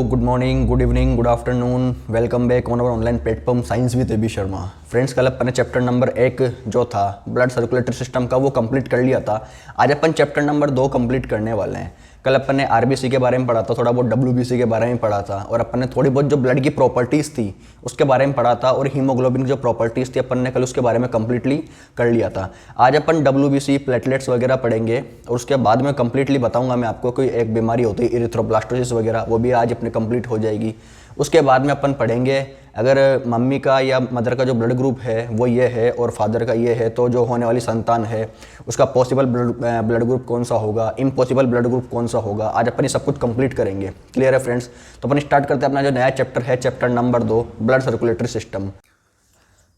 Good morning, good evening, good afternoon, welcome back on our online platform science with AB Sharma. Friends, कल अपन ने chapter number 1 जो था blood circulatory system का वो कंप्लीट कर लिया था। आज अपन चैप्टर नंबर 2 कंप्लीट करने वाले हैं। कल अपन ने आरबीसी के बारे में पढ़ा था, थोड़ा बहुत डब्ल्यूबीसी के बारे में पढ़ा था, और अपन ने थोड़ी बहुत जो ब्लड की प्रॉपर्टीज़ थी उसके बारे में पढ़ा था, और हीमोग्लोबिन की जो प्रॉपर्टीज़ थी अपन ने कल उसके बारे में कंप्लीटली कर लिया था। आज अपन डब्ल्यूबीसी, प्लेटलेट्स वगैरह पढ़ेंगे, और उसके बाद में कंप्लीटली बताऊंगा मैं आपको कोई एक बीमारी होती है इरिथ्रोब्लास्टोसिस वगैरह, वो भी आज अपने कंप्लीट हो जाएगी। उसके बाद में अपन पढ़ेंगे अगर मम्मी का या मदर का जो ब्लड ग्रुप है वो ये है और फादर का ये है, तो जो होने वाली संतान है उसका पॉसिबल ब्लड ग्रुप कौन सा होगा, इम्पॉसिबल ब्लड ग्रुप कौन सा होगा। आज अपन ये सब कुछ कंप्लीट करेंगे। क्लियर है फ्रेंड्स? तो अपन स्टार्ट करते हैं अपना जो नया चैप्टर है, chapter number 2, blood circulatory system.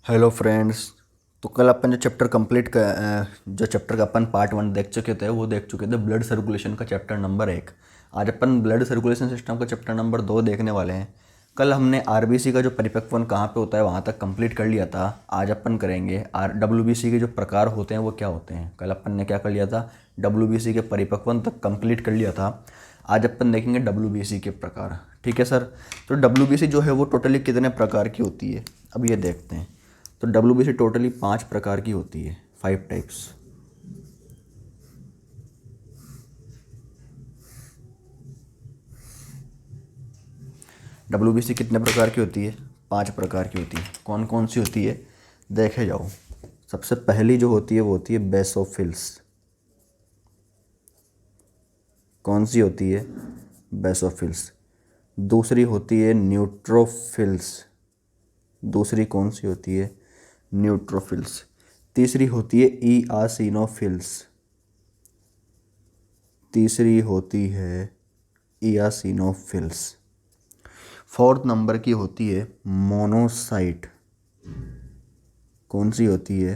Hello friends, तो कल अपन जो चैप्टर जो चैप्टर का अपन पार्ट 1 देख चुके थे, वो देख चुके थे ब्लड सर्कुलेशन का चैप्टर नंबर 1। आज अपन ब्लड सर्कुलेशन सिस्टम का चैप्टर नंबर 2 देखने वाले हैं। कल हमने आरबीसी का जो परिपक्वन कहाँ पे होता है वहाँ तक कंप्लीट कर लिया था। आज अपन करेंगे डब्ल्यूबीसी के जो प्रकार होते हैं वो क्या होते हैं। कल अपन ने क्या कर लिया था, डब्ल्यूबीसी के परिपक्वन तक कंप्लीट कर लिया था। आज अपन देखेंगे डब्ल्यूबीसी के प्रकार। ठीक है सर? तो डब्ल्यूबीसी जो है वो टोटली कितने प्रकार की होती है, अब ये देखते हैं। तो डब्ल्यूबीसी टोटली 5 प्रकार की होती है, 5 टाइप्स। डब्ल्यूबीसी कितने प्रकार की होती है? 5 प्रकार की होती है। कौन कौन सी होती है देखे जाओ। सबसे पहली जो होती है वो होती है बेसोफिल्स। कौन सी होती है? बेसोफिल्स। दूसरी होती है न्यूट्रोफिल्स। दूसरी कौन सी होती है? न्यूट्रोफिल्स। तीसरी होती है इयासिनोफिल्स। तीसरी होती है इयासिनोफिल्स। फोर्थ नंबर की होती है मोनोसाइट। कौन सी होती है?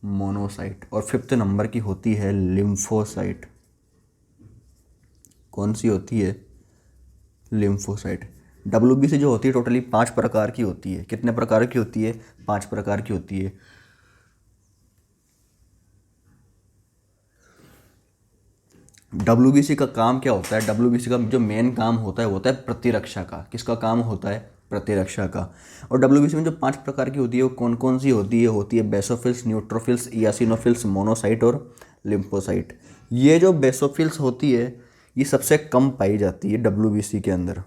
मोनोसाइट। और फिफ्थ नंबर की होती है लिम्फोसाइट। कौन सी होती है? लिम्फोसाइट। डब्ल्यूबीसी जो होती है टोटली 5 प्रकार की होती है। कितने प्रकार की होती है? 5 प्रकार की होती है। डब्ल्यूबीसी का काम क्या होता है? डब्ल्यूबीसी का जो मेन काम होता है वो होता है प्रतिरक्षा का। किसका काम होता है? प्रतिरक्षा का। और डब्ल्यूबीसी में जो 5 प्रकार की होती है वो कौन कौन सी होती है? होती है बेसोफिल्स, न्यूट्रोफिल्स, इयासिनोफिल्स, मोनोसाइट और लिम्फोसाइट। ये जो बेसोफिल्स होती है ये सबसे कम पाई जाती है डब्ल्यूबीसी के अंदर।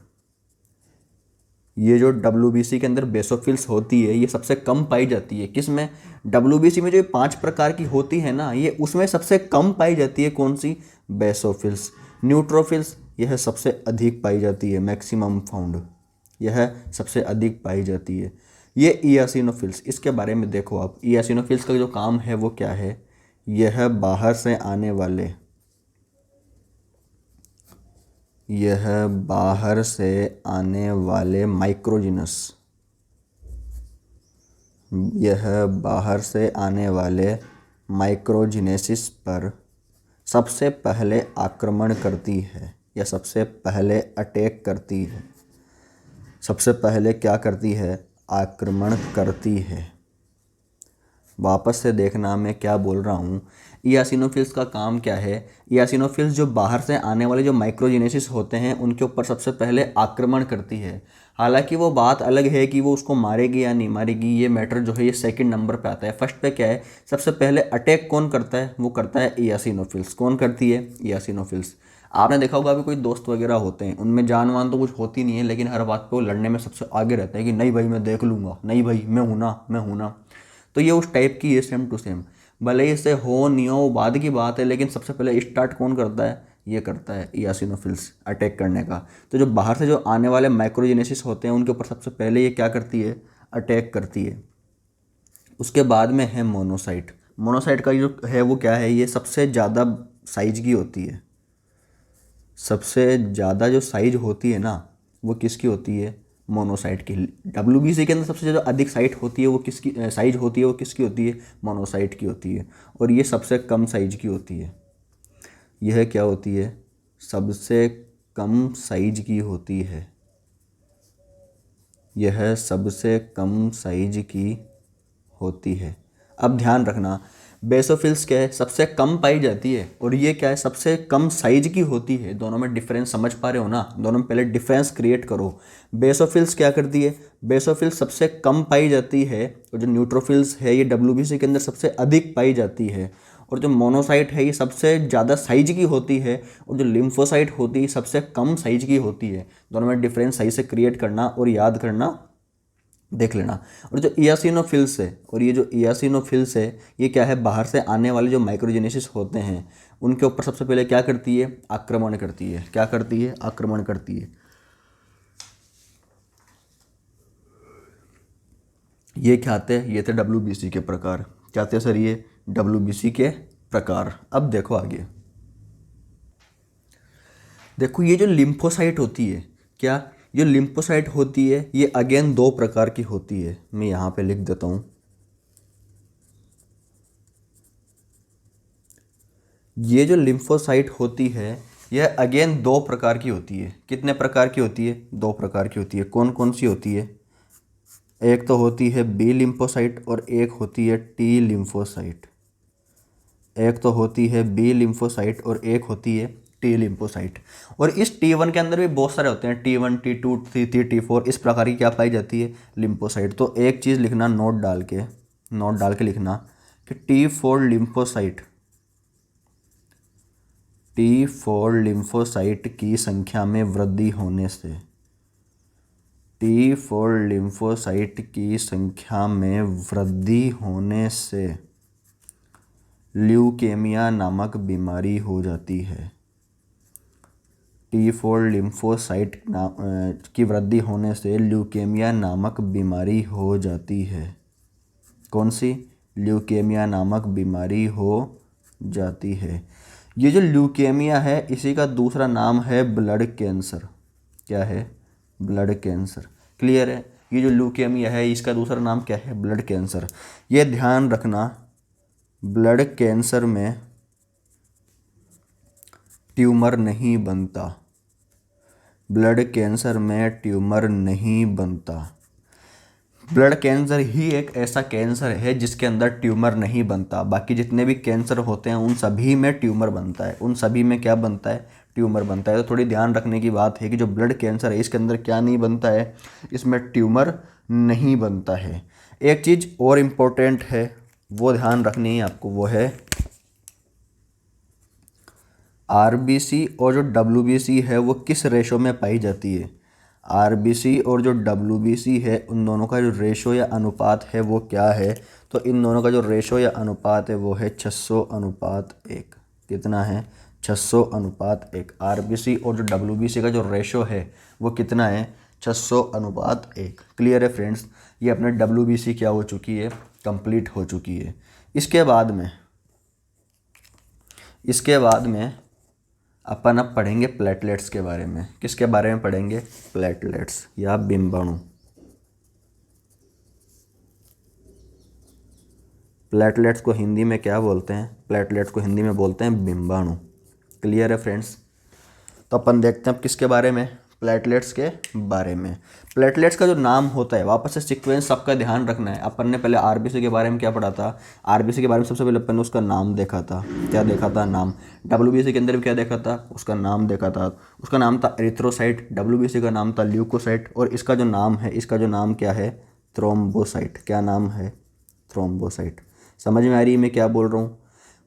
ये जो डब्ल्यूबीसी के अंदर बेसोफिल्स होती है ये सबसे कम पाई जाती है। किस में? डब्ल्यूबीसी में जो 5 प्रकार की होती है ना, ये उसमें सबसे कम पाई जाती है। कौन सी? बेसोफिल्स। न्यूट्रोफिल्स यह सबसे अधिक पाई जाती है, मैक्सिमम फाउंड, यह सबसे अधिक पाई जाती है। ये इयासिनोफिल्स, इसके बारे में देखो आप। इयासिनोफिल्स का जो काम है वो क्या है? यह बाहर से आने वाले यह बाहर से आने वाले माइक्रोजीनस यह बाहर से आने वाले माइक्रोजीनेसिस पर सबसे पहले आक्रमण करती है, या सबसे पहले अटैक करती है। सबसे पहले क्या करती है? आक्रमण करती है। वापस से देखना मैं क्या बोल रहा हूँ। इयासिनोफिल्स का काम क्या है? इयासिनोफिल्स जो बाहर से आने वाले जो माइक्रोजेनेसिस होते हैं उनके ऊपर सबसे पहले आक्रमण करती है। हालांकि वो बात अलग है कि वो उसको मारेगी या नहीं मारेगी, ये मैटर जो है ये सेकंड नंबर पे आता है। फर्स्ट पे क्या है? सबसे पहले अटैक कौन करता है? वो करता है इयासिनोफिल्स। कौन करती है? इयासिनोफिल्स। आपने देखा होगा अभी कोई दोस्त वगैरह होते हैं, उनमें जान वान तो कुछ होती नहीं है, लेकिन हर बात पे वो लड़ने में सबसे आगे रहते हैं कि नहीं भाई मैं देख लूँगा, नहीं भाई मैं हूँ ना, मैं हूँ ना। तो ये उस टाइप की है, सेम टू सेम। भले ही इससे हो नहीं हो बाद की बात है, लेकिन सबसे पहले स्टार्ट कौन करता है? ये करता है इयासिनोफिल्स अटैक करने का। तो जो बाहर से जो आने वाले माइक्रोजेनेसिस होते हैं उनके ऊपर सबसे पहले ये क्या करती है? अटैक करती है। उसके बाद में है मोनोसाइट। मोनोसाइट का जो है वो क्या है? ये सबसे ज़्यादा साइज की होती है। सबसे ज़्यादा जो साइज होती है ना वो किसकी होती है? मोनोसाइट की। डब्ल्यूबीसी के अंदर सबसे ज़्यादा अधिक साइट होती है वो किसकी साइज होती है? वो किसकी होती है? मोनोसाइट की होती है। और ये सबसे कम साइज की होती है। यह क्या होती है? सबसे कम साइज की होती है। यह सबसे कम साइज की होती है। अब ध्यान रखना, बेसोफिल्स क्या है, सबसे कम पाई जाती है, और ये क्या है, सबसे कम साइज की होती है। दोनों में डिफरेंस समझ पा रहे हो ना, दोनों में पहले डिफरेंस क्रिएट करो। बेसोफिल्स क्या करती है, बेसोफिल्स सबसे कम पाई जाती है, और जो न्यूट्रोफिल्स है ये डब्ल्यूबीसी के अंदर सबसे अधिक पाई जाती है। और जो मोनोसाइट है ये सबसे ज़्यादा साइज की होती है, और जो लिम्फोसाइट होती है सबसे कम साइज की होती है। दोनों में डिफरेंस सही से क्रिएट करना और याद करना, देख लेना। और जो इयासिनोफिल्स है, और ये जो इयासिनोफिल्स है ये क्या है, बाहर से आने वाले जो माइक्रोजेनेसिस होते हैं उनके ऊपर सबसे पहले क्या करती है, आक्रमण करती है। क्या करती है, आक्रमण करती है। ये क्या थे, ये थे डब्ल्यूबीसी के प्रकार। क्या थे सर, ये डब्ल्यूबीसी के प्रकार। अब देखो आगे, देखो ये जो लिम्फोसाइट होती है, क्या ये लिम्फोसाइट होती है, ये अगेन दो प्रकार की होती है। मैं यहाँ पे लिख देता हूँ, ये जो लिम्फोसाइट होती है यह अगेन दो प्रकार की होती है। कितने प्रकार की होती है, दो प्रकार की होती है। कौन कौन सी होती है, एक तो होती है बी लिम्फोसाइट और एक होती है टी लिम्फोसाइट। एक तो होती है बी लिम्फोसाइट और एक होती है टी लिम्फोसाइट। और इस T1 के अंदर भी बहुत सारे होते हैं, T1 T2 T3 T4, इस प्रकार की क्या पाई जाती है, लिम्फोसाइट। तो एक चीज़ लिखना, नोट डाल के लिखना कि T4 लिम्फोसाइट की संख्या में वृद्धि होने से, T4 लिम्फोसाइट की संख्या में वृद्धि होने से ल्यूकेमिया नामक बीमारी हो जाती है। T4 लिम्फोसाइट की वृद्धि होने से ल्यूकेमिया नामक बीमारी हो जाती है। कौन सी, ल्यूकेमिया नामक बीमारी हो जाती है। ये जो ल्यूकेमिया है इसी का दूसरा नाम है ब्लड कैंसर। क्या है, ब्लड कैंसर। क्लियर है, ये जो ल्यूकेमिया है इसका दूसरा नाम क्या है, ब्लड कैंसर। ये ध्यान रखना, ब्लड कैंसर में ट्यूमर नहीं बनता, ब्लड कैंसर में ट्यूमर नहीं बनता। ब्लड कैंसर ही एक ऐसा कैंसर है जिसके अंदर ट्यूमर नहीं बनता। बाकी जितने भी कैंसर होते हैं उन सभी में ट्यूमर बनता है, उन सभी में क्या बनता है, ट्यूमर बनता है। तो थोड़ी ध्यान रखने की बात है कि जो ब्लड कैंसर है इसके अंदर क्या नहीं बनता है, इसमें ट्यूमर नहीं बनता है। एक चीज़ और इम्पोर्टेंट है वो ध्यान रखनी है आपको, वो है आरबीसी और जो डब्ल्यूबीसी है वो किस रेशो में पाई जाती है। आरबीसी और जो डब्ल्यूबीसी है उन दोनों का जो रेशो या अनुपात है वो क्या है, तो इन दोनों का जो रेशो या अनुपात है वो है 600:1। कितना है, 600:1। आरबीसी और जो डब्ल्यूबीसी का जो रेशो है वो कितना है, 600:1। क्लियर है फ्रेंड्स, ये अपने डब्ल्यूबीसी क्या हो चुकी है, कंप्लीट हो चुकी है। इसके बाद में अपन अब पढ़ेंगे प्लेटलेट्स के बारे में। किसके बारे में पढ़ेंगे, प्लेटलेट्स या बिंबाणु। प्लेटलेट्स को हिंदी में क्या बोलते हैं, प्लेटलेट्स को हिंदी में बोलते हैं बिंबाणु। क्लियर है फ्रेंड्स, तो अपन देखते हैं अब किसके बारे में, प्लेटलेट्स के बारे में। प्लेटलेट्स का जो नाम होता है, वापस से सीक्वेंस सबका ध्यान रखना है। अपन ने पहले आरबीसी के बारे में क्या पढ़ा था, आरबीसी के बारे में सबसे पहले अपन ने उसका नाम देखा था। क्या देखा था, नाम। डब्ल्यूबीसी के अंदर भी क्या देखा था, उसका नाम देखा था। उसका नाम था एरिथ्रोसाइट, डब्ल्यूबीसी का नाम था ल्यूकोसाइट, और इसका जो नाम है, इसका जो नाम क्या है, थ्रोम्बोसाइट। क्या नाम है, थ्रोम्बोसाइट। समझ में आ रही है मैं क्या बोल रहा हूँ,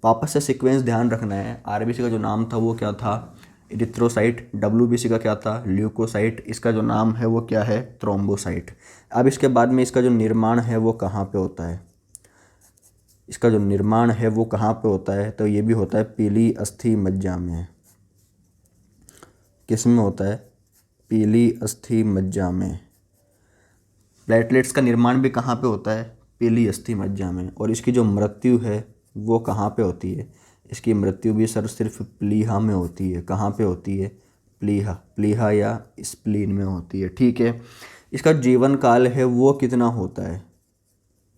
वापस से सीक्वेंस ध्यान रखना है। आरबीसी का जो नाम था वो क्या था, एरिथ्रोसाइट। डब्ल्यूबीसी का क्या था, ल्यूकोसाइट। इसका जो नाम है वो क्या है, थ्रोम्बोसाइट। अब इसके बाद में इसका जो निर्माण है वो कहाँ पे होता है, इसका जो निर्माण है वो कहाँ पे होता है, तो ये भी होता है पीली अस्थि मज्जा में। किस में होता है, पीली अस्थि मज्जा में। प्लेटलेट्स का निर्माण भी कहाँ पे होता है, पीली अस्थि मज्जा में। और इसकी जो मृत्यु है वो कहाँ पे होती है, इसकी मृत्यु भी सर सिर्फ प्लीहा में होती है। कहाँ पे होती है, प्लीहा या स्प्लीन में होती है। ठीक है, इसका जीवन काल है वो कितना होता है,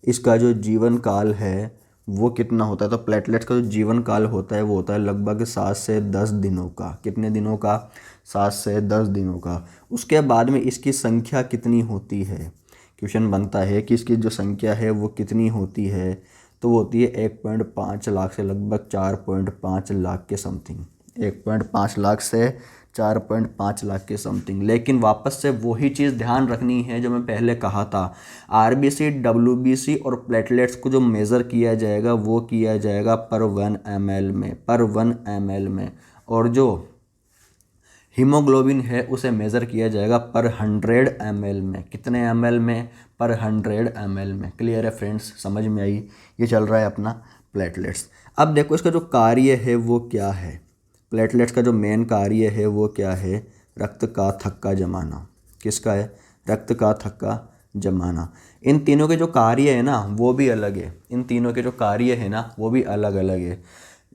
इसका जो जीवन काल है वो कितना होता है, तो प्लेटलेट्स का जो जीवन काल होता है वो होता है लगभग 7 से 10 दिनों का। कितने दिनों का, 7 से 10 दिनों का। उसके बाद में इसकी संख्या कितनी होती है, क्वेश्चन बनता है कि इसकी जो संख्या है वो कितनी होती है, तो वो होती है 1.5 लाख से लगभग 4.5 लाख के समथिंग, 1.5 लाख से 4.5 लाख के समथिंग। लेकिन वापस से वही चीज़ ध्यान रखनी है जो मैं पहले कहा था, आरबीसी, डब्ल्यूबीसी और प्लेटलेट्स को जो मेज़र किया जाएगा वो किया जाएगा पर 1 ml में, पर 1 ml में। और जो हीमोग्लोबिन है उसे मेज़र किया जाएगा पर 100 ml में। कितने ml में? पर 100 ml में। क्लियर है फ्रेंड्स, समझ में आई? ये चल रहा है अपना प्लेटलेट्स। अब देखो इसका जो कार्य है वो क्या है। प्लेटलेट्स का जो मेन कार्य है वो क्या है? रक्त का थक्का जमाना। किसका है? रक्त का थक्का जमाना। इन तीनों के जो कार्य है ना वो भी अलग है, इन तीनों के जो कार्य है ना वो भी अलग अलग है।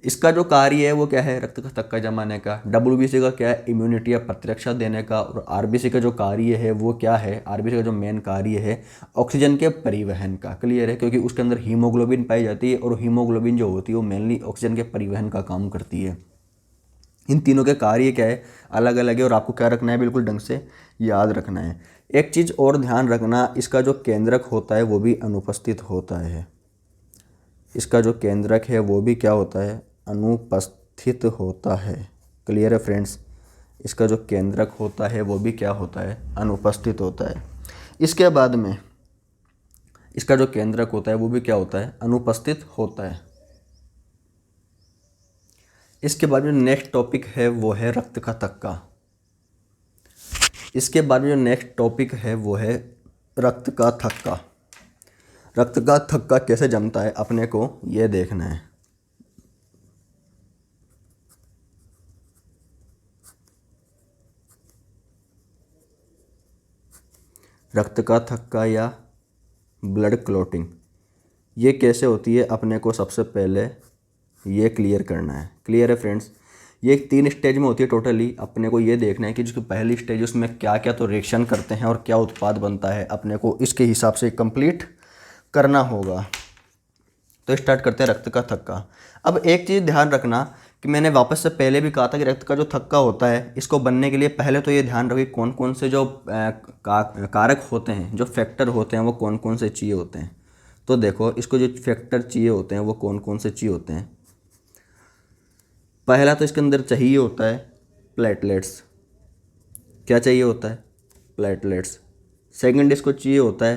इसका जो कार्य है वो क्या है? रक्त का थक्का जमाने का। डब्ल्यूबीसी का क्या है? इम्यूनिटी या प्रतिरक्षा देने का। और आरबीसी का जो कार्य है वो क्या है? आरबीसी का जो मेन कार्य है ऑक्सीजन के परिवहन का। क्लियर है? क्योंकि उसके अंदर हीमोग्लोबिन पाई जाती है और हीमोग्लोबिन जो होती है वो मेनली ऑक्सीजन के परिवहन का काम करती है। इन तीनों के कार्य क्या है? अलग अलग है और आपको क्या रखना है? बिल्कुल ढंग से याद रखना है। एक चीज़ और ध्यान रखना, इसका जो केंद्रक होता है वो भी अनुपस्थित होता है। इसका जो केंद्रक है वो भी क्या होता है? अनुपस्थित होता है। क्लियर है फ्रेंड्स? इसका जो केंद्रक होता है वो भी क्या होता है? अनुपस्थित होता है। इसके बाद में इसका जो केंद्रक होता है वो भी क्या होता है? अनुपस्थित होता है। इसके बाद में नेक्स्ट टॉपिक है वो है रक्त का थक्का। इसके बाद में जो नेक्स्ट टॉपिक है वो है रक्त का थक्का। रक्त का थक्का कैसे जमता है अपने को ये देखना है। रक्त का थक्का या ब्लड क्लॉटिंग ये कैसे होती है अपने को सबसे पहले ये क्लियर करना है। क्लियर है फ्रेंड्स? ये 3 स्टेज में होती है टोटली। अपने को ये देखना है कि जो पहली स्टेज उसमें क्या क्या तो रिएक्शन करते हैं और क्या उत्पाद बनता है, अपने को इसके हिसाब से कंप्लीट करना होगा। तो स्टार्ट करते हैं रक्त का थक्का। अब एक चीज़ ध्यान रखना कि मैंने वापस से पहले भी कहा था कि रक्त का जो थक्का होता है इसको बनने के लिए पहले तो ये ध्यान रखिए कौन कौन से जो कारक होते हैं, जो फैक्टर होते हैं वो कौन कौन से चाहिए होते हैं। तो देखो इसको जो फैक्टर चाहिए होते हैं वो कौन कौन से चाहिए होते हैं। पहला तो इसके अंदर चाहिए होता है प्लेटलेट्स। क्या चाहिए होता है? प्लेटलेट्स। सेकंड इसको चाहिए होता है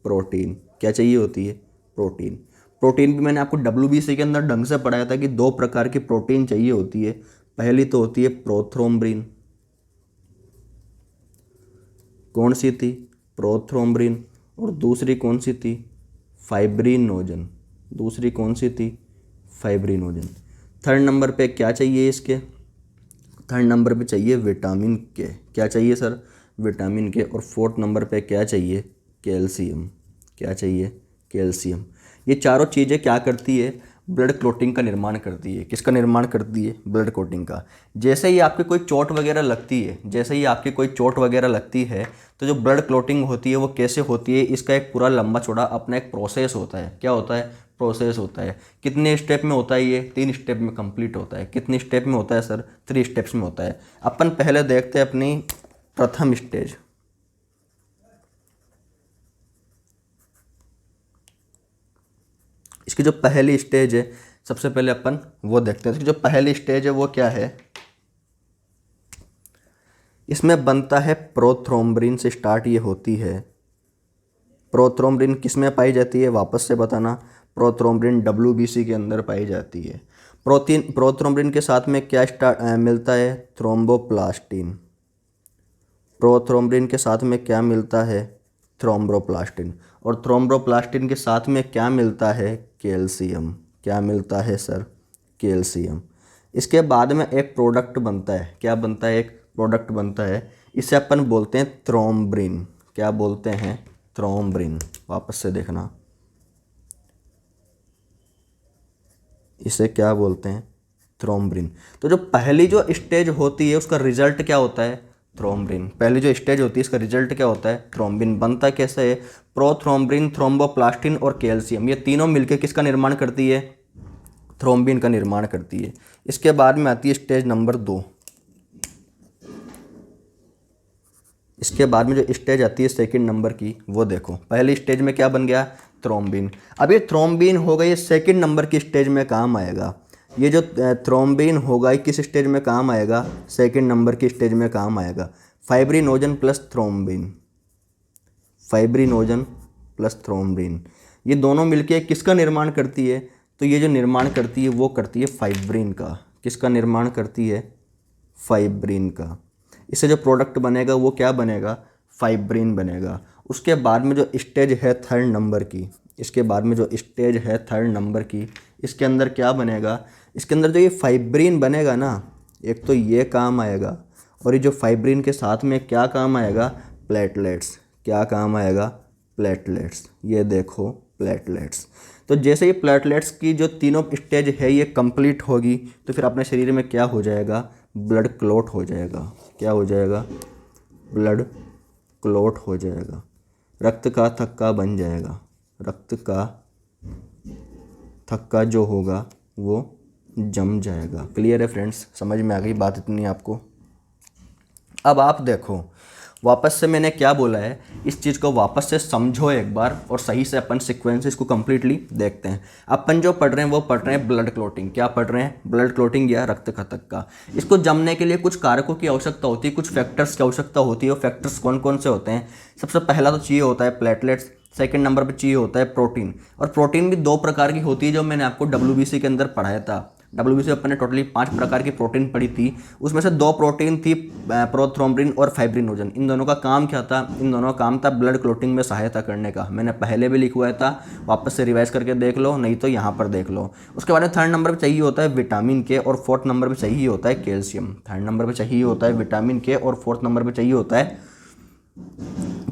प्रोटीन। क्या चाहिए होती है? प्रोटीन। प्रोटीन भी मैंने आपको डब्ल्यूबीसी के अंदर ढंग से पढ़ाया था कि 2 प्रकार की प्रोटीन चाहिए होती है। पहली तो होती है प्रोथ्रोम्ब्रिन। कौन सी थी? प्रोथ्रोम्ब्रिन। और दूसरी कौन सी थी? फाइब्रिनोजन। दूसरी कौन सी थी? फाइब्रिनोजन। थर्ड नंबर पे क्या चाहिए इसके? थर्ड नंबर पे चाहिए विटामिन के। क्या चाहिए सर? विटामिन के। और फोर्थ नंबर पे क्या चाहिए? कैल्शियम। क्या चाहिए? कैल्शियम। ये चारों चीज़ें क्या करती है? ब्लड क्लॉटिंग का निर्माण करती है। किसका निर्माण करती है? ब्लड क्लॉटिंग का। जैसे ही आपकी कोई चोट वगैरह लगती है, जैसे ही आपकी कोई चोट वगैरह लगती है तो जो ब्लड क्लॉटिंग होती है वो कैसे होती है, इसका एक पूरा लंबा चौड़ा अपना एक प्रोसेस होता है। क्या होता है? प्रोसेस होता है। कितने स्टेप में होता है ये? 3 स्टेप में कंप्लीट होता है। कितने स्टेप में होता है सर? 3 स्टेप्स में होता है। अपन पहले देखते हैं अपनी प्रथम स्टेज। इसकी जो पहली स्टेज है सबसे पहले अपन वो देखते हैं। इसकी जो पहली स्टेज है वो क्या है? इसमें बनता है प्रोथ्रोम्ब्रिन से स्टार्ट ये होती है। प्रोथ्रोम्ब्रिन किस में पाई जाती है? वापस से बताना। प्रोथ्रोम्ब्रिन डब्ल्यूबीसी के अंदर पाई जाती है। प्रोथ्रोम्ब्रिन के साथ में क्या मिलता है? थ्रोम्बोप्लास्टिन। प्रोथ्रोम्ब्रिन के साथ में क्या मिलता है? थ्रोम्बोप्लास्टिन। और थ्रोम्बोप्लास्टिन के साथ में क्या मिलता है? कैल्शियम। क्या मिलता है सर? कैल्शियम। इसके बाद में एक प्रोडक्ट बनता है। क्या बनता है? एक प्रोडक्ट बनता है। इसे अपन बोलते हैं थ्रोम्ब्रिन। क्या बोलते हैं? थ्रोम्ब्रिन। वापस से देखना, इसे क्या बोलते हैं? थ्रोम्ब्रिन। तो जो पहली जो स्टेज होती है उसका रिजल्ट क्या होता है? थ्रोम्ब्रिन। पहली जो स्टेज होती है इसका रिजल्ट क्या होता है? थ्रोम्बिन। बनता कैसे है? प्रोथ्रोम्ब्रिन, थ्रोम्बोप्लास्टिन और कैल्शियम ये तीनों मिलकर किसका निर्माण करती है? थ्रोम्बिन का निर्माण करती है। इसके बाद में आती है स्टेज नंबर 2। इसके बाद में जो स्टेज आती है सेकंड नंबर की, वो देखो पहली स्टेज में क्या बन गया, थ्रोम्बिन। अब ये थ्रोम्बिन होगा, ये सेकंड नंबर की स्टेज में काम आएगा। ये जो थ्रोम्बिन होगा ये किस स्टेज में काम आएगा, सेकंड नंबर की स्टेज में काम आएगा। Fibrinogen plus thrombin, fibrinogen plus thrombin, ये दोनों मिलके किसका निर्माण करती है, तो ये जो निर्माण करती है वो करती है फाइब्रिन का। किसका निर्माण करती है, फाइब्रिन का। इससे जो प्रोडक्ट बनेगा वो क्या बनेगा, फाइब्रिन बनेगा। उसके बाद में जो स्टेज है थर्ड नंबर की, इसके बाद में जो स्टेज है थर्ड नंबर की, इसके अंदर क्या बनेगा, इसके अंदर जो ये फाइब्रिन बनेगा ना, एक तो ये काम आएगा, और ये जो फाइब्रिन के साथ में क्या काम आएगा, प्लेटलेट्स। क्या काम आएगा, प्लेटलेट्स। ये देखो प्लेटलेट्स। तो जैसे ये प्लेटलेट्स की जो तीनों स्टेज है ये कंप्लीट होगी, तो फिर अपने शरीर में क्या हो जाएगा, ब्लड क्लॉट हो जाएगा। क्या हो जाएगा, ब्लड क्लॉट हो जाएगा, रक्त का थक्का बन जाएगा। रक्त का थक्का जो होगा वो जम जाएगा। क्लियर है फ्रेंड्स, समझ में आ गई बात इतनी आपको। अब आप देखो वापस से मैंने क्या बोला है, इस चीज़ को वापस से समझो एक बार और सही से अपन सीक्वेंस इसको कंप्लीटली देखते हैं। अपन जो पढ़ रहे हैं वो पढ़ रहे हैं ब्लड क्लॉटिंग। क्या पढ़ रहे हैं, ब्लड क्लॉटिंग या रक्त का। इसको जमने के लिए कुछ कारकों की आवश्यकता होती है, कुछ फैक्टर्स की आवश्यकता होती है। और फैक्टर्स कौन कौन से होते हैं, सबसे पहला तो चाहिए होता है प्लेटलेट्स, सेकंड नंबर पे चाहिए होता है प्रोटीन। और प्रोटीन भी दो प्रकार की होती है, जो मैंने आपको WBC के अंदर पढ़ाया था। WBC अपन ने टोटली 5 प्रकार की प्रोटीन पढ़ी थी, उसमें से 2 प्रोटीन थी प्रोथ्रोम्बिन और फाइब्रिनोजन। इन दोनों का काम क्या था, इन दोनों का काम था ब्लड क्लॉटिंग में सहायता करने का। मैंने पहले भी लिखवाया था, वापस से रिवाइज करके देख लो, नहीं तो यहाँ पर देख लो। उसके बाद में थर्ड नंबर पर चाहिए होता है विटामिन के, और फोर्थ नंबर पर चाहिए होता है कैल्शियम। थर्ड नंबर पर चाहिए होता है विटामिन के, और फोर्थ नंबर पर चाहिए होता है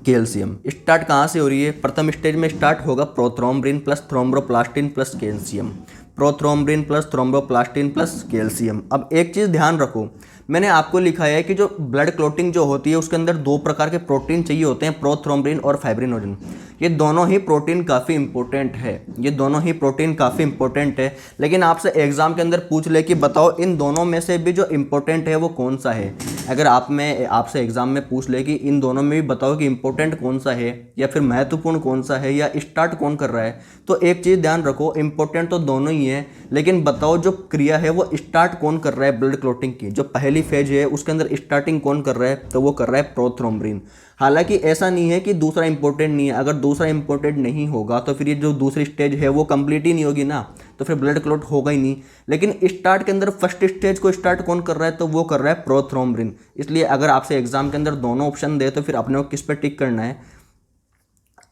कैल्शियम। स्टार्ट कहाँ से हो रही है, प्रथम स्टेज में स्टार्ट होगा prothrombin plus thromboplastin plus calcium. Prothrombin plus thromboplastin plus calcium. अब एक चीज़ ध्यान रखो, मैंने आपको लिखा है कि जो ब्लड क्लॉटिंग जो होती है उसके अंदर 2 प्रकार के प्रोटीन चाहिए होते हैं, प्रोथ्रोम्बिन और फाइब्रिनोजन। ये दोनों ही प्रोटीन काफ़ी इंपॉर्टेंट है, ये दोनों ही प्रोटीन काफ़ी इंपॉर्टेंट है। लेकिन आपसे एग्जाम के अंदर पूछ ले कि बताओ इन दोनों में से भी जो इंपॉर्टेंट है वो कौन सा है। अगर आपसे एग्जाम में पूछ ले कि इन दोनों में भी बताओ कि इंपॉर्टेंट कौन सा है, या फिर महत्वपूर्ण कौन सा है, या स्टार्ट कौन कर रहा है, तो एक चीज़ ध्यान रखो, इंपॉर्टेंट तो दोनों ही है, लेकिन बताओ जो क्रिया है वो स्टार्ट कौन कर रहा है ब्लड क्लॉटिंग की। जो पहली फेज है उसके अंदर स्टार्टिंग कौन कर रहा है, तो वो कर रहा है प्रोथ्रोम्बिन। हालांकि ऐसा नहीं है कि दूसरा इंपॉर्टेंट नहीं है, अगर दूसरा इंपॉर्टेंट नहीं होगा तो फिर ये जो दूसरी स्टेज है वो कंप्लीट ही नहीं होगी ना, तो फिर ब्लड क्लॉट होगा ही नहीं। लेकिन स्टार्ट के अंदर फर्स्ट स्टेज को स्टार्ट कौन कर रहा है, तो वो कर रहा है प्रोथ्रोम्बिन। इसलिए अगर आपसे एग्जाम के अंदर दोनों ऑप्शन दे तो फिर अपने को किस पे टिक करना है,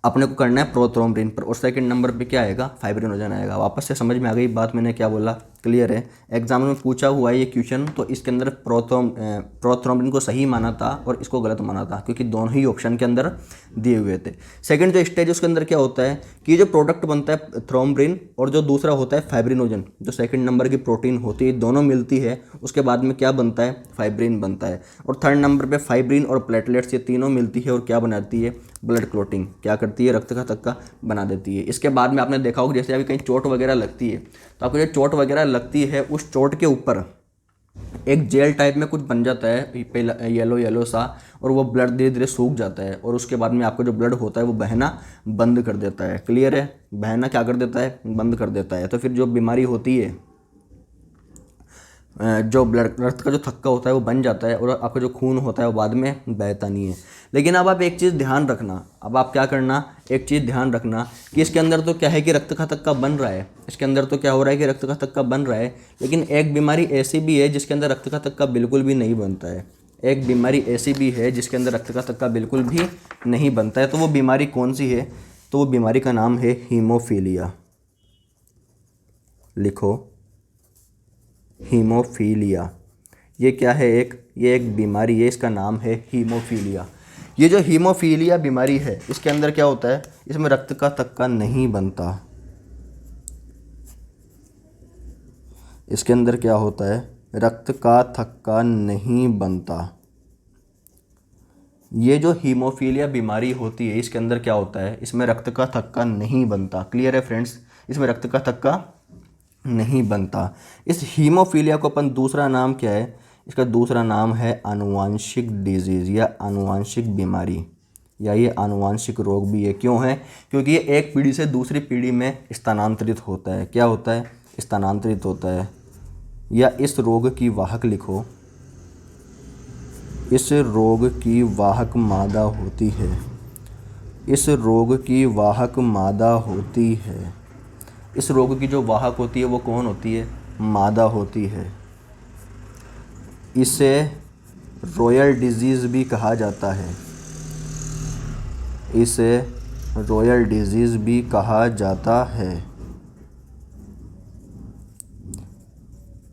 अपने को करना है प्रोथ्रोम्बिन पर। और सेकंड नंबर पे क्या आएगा, फाइब्रिनोजन आएगा। वापस से समझ में आ गई बात मैंने क्या बोला, क्लियर है। एग्जाम में पूछा हुआ है ये क्वेश्चन, तो इसके अंदर प्रोथ्रोम्बिन को सही माना था और इसको गलत माना था, क्योंकि दोनों ही ऑप्शन के अंदर दिए हुए थे। सेकंड जो स्टेज उसके अंदर क्या होता है कि जो प्रोडक्ट बनता है थ्रोम्बिन और जो दूसरा होता है फाइब्रिनोजन, जो सेकंड नंबर की प्रोटीन होती है, दोनों मिलती है, उसके बाद में क्या बनता है, फाइब्रिन बनता है। और थर्ड नंबर पे फाइब्रिन और प्लेटलेट्स, ये तीनों मिलती है और क्या बनाती है, ब्लड क्लॉटिंग। क्या करती है, रक्त का थक्का बना देती है। इसके बाद में आपने देखा होगा जैसे अभी कहीं चोट वगैरह लगती है, तो आपको जो चोट वगैरह लगती है उस चोट के ऊपर एक जेल टाइप में कुछ बन जाता है येलो येलो सा, और वो ब्लड धीरे धीरे सूख जाता है, और उसके बाद में आपको जो ब्लड होता है वो बहना बंद कर देता है। क्लियर है, बहना क्या कर देता है, बंद कर देता है। तो फिर जो बीमारी होती है, जो ब्लड रक्त का जो थक्का होता है वो बन जाता है, और आपका जो खून होता है वो बाद में बहता नहीं है। लेकिन अब आप एक चीज़ ध्यान रखना, अब आप क्या करना, एक चीज़ ध्यान रखना कि इसके अंदर तो क्या है कि रक्त का थक्का बन रहा है, इसके अंदर तो क्या हो रहा है कि रक्त का थक्का बन रहा है। लेकिन एक बीमारी ऐसी भी है जिसके अंदर रक्त का थक्का बिल्कुल भी नहीं बनता है। एक बीमारी ऐसी भी है जिसके अंदर रक्त का थक्का बिल्कुल भी नहीं बनता है। तो वो बीमारी कौन सी है, तो वो बीमारी का नाम है हीमोफीलिया। लिखो, हीमोफीलिया। ये क्या है, ये एक बीमारी है, इसका नाम है हीमोफीलिया। ये जो हीमोफीलिया बीमारी है इसके अंदर क्या होता है, इसमें रक्त का थक्का नहीं बनता। इसके अंदर क्या होता है, रक्त का थक्का नहीं बनता। ये जो हीमोफीलिया बीमारी होती है इसके अंदर क्या होता है, इसमें रक्त का थक्का नहीं बनता। क्लियर है फ्रेंड्स, इसमें रक्त का थक्का नहीं बनता। इस हीमोफीलिया को अपन दूसरा नाम क्या है, इसका दूसरा नाम है आनुवांशिक डिजीज़ या आनुवांशिक बीमारी, या ये आनुवांशिक रोग भी है। क्यों है? क्योंकि ये एक पीढ़ी से दूसरी पीढ़ी में स्थानांतरित होता है। क्या होता है? स्थानांतरित होता है। या इस रोग की वाहक लिखो, इस रोग की वाहक मादा होती है। इस रोग की वाहक मादा होती है। इस रोग की जो वाहक होती है वो कौन होती है? मादा होती है। इसे रॉयल डिजीज़ भी कहा जाता है। इसे रॉयल डिजीज़ भी कहा जाता है।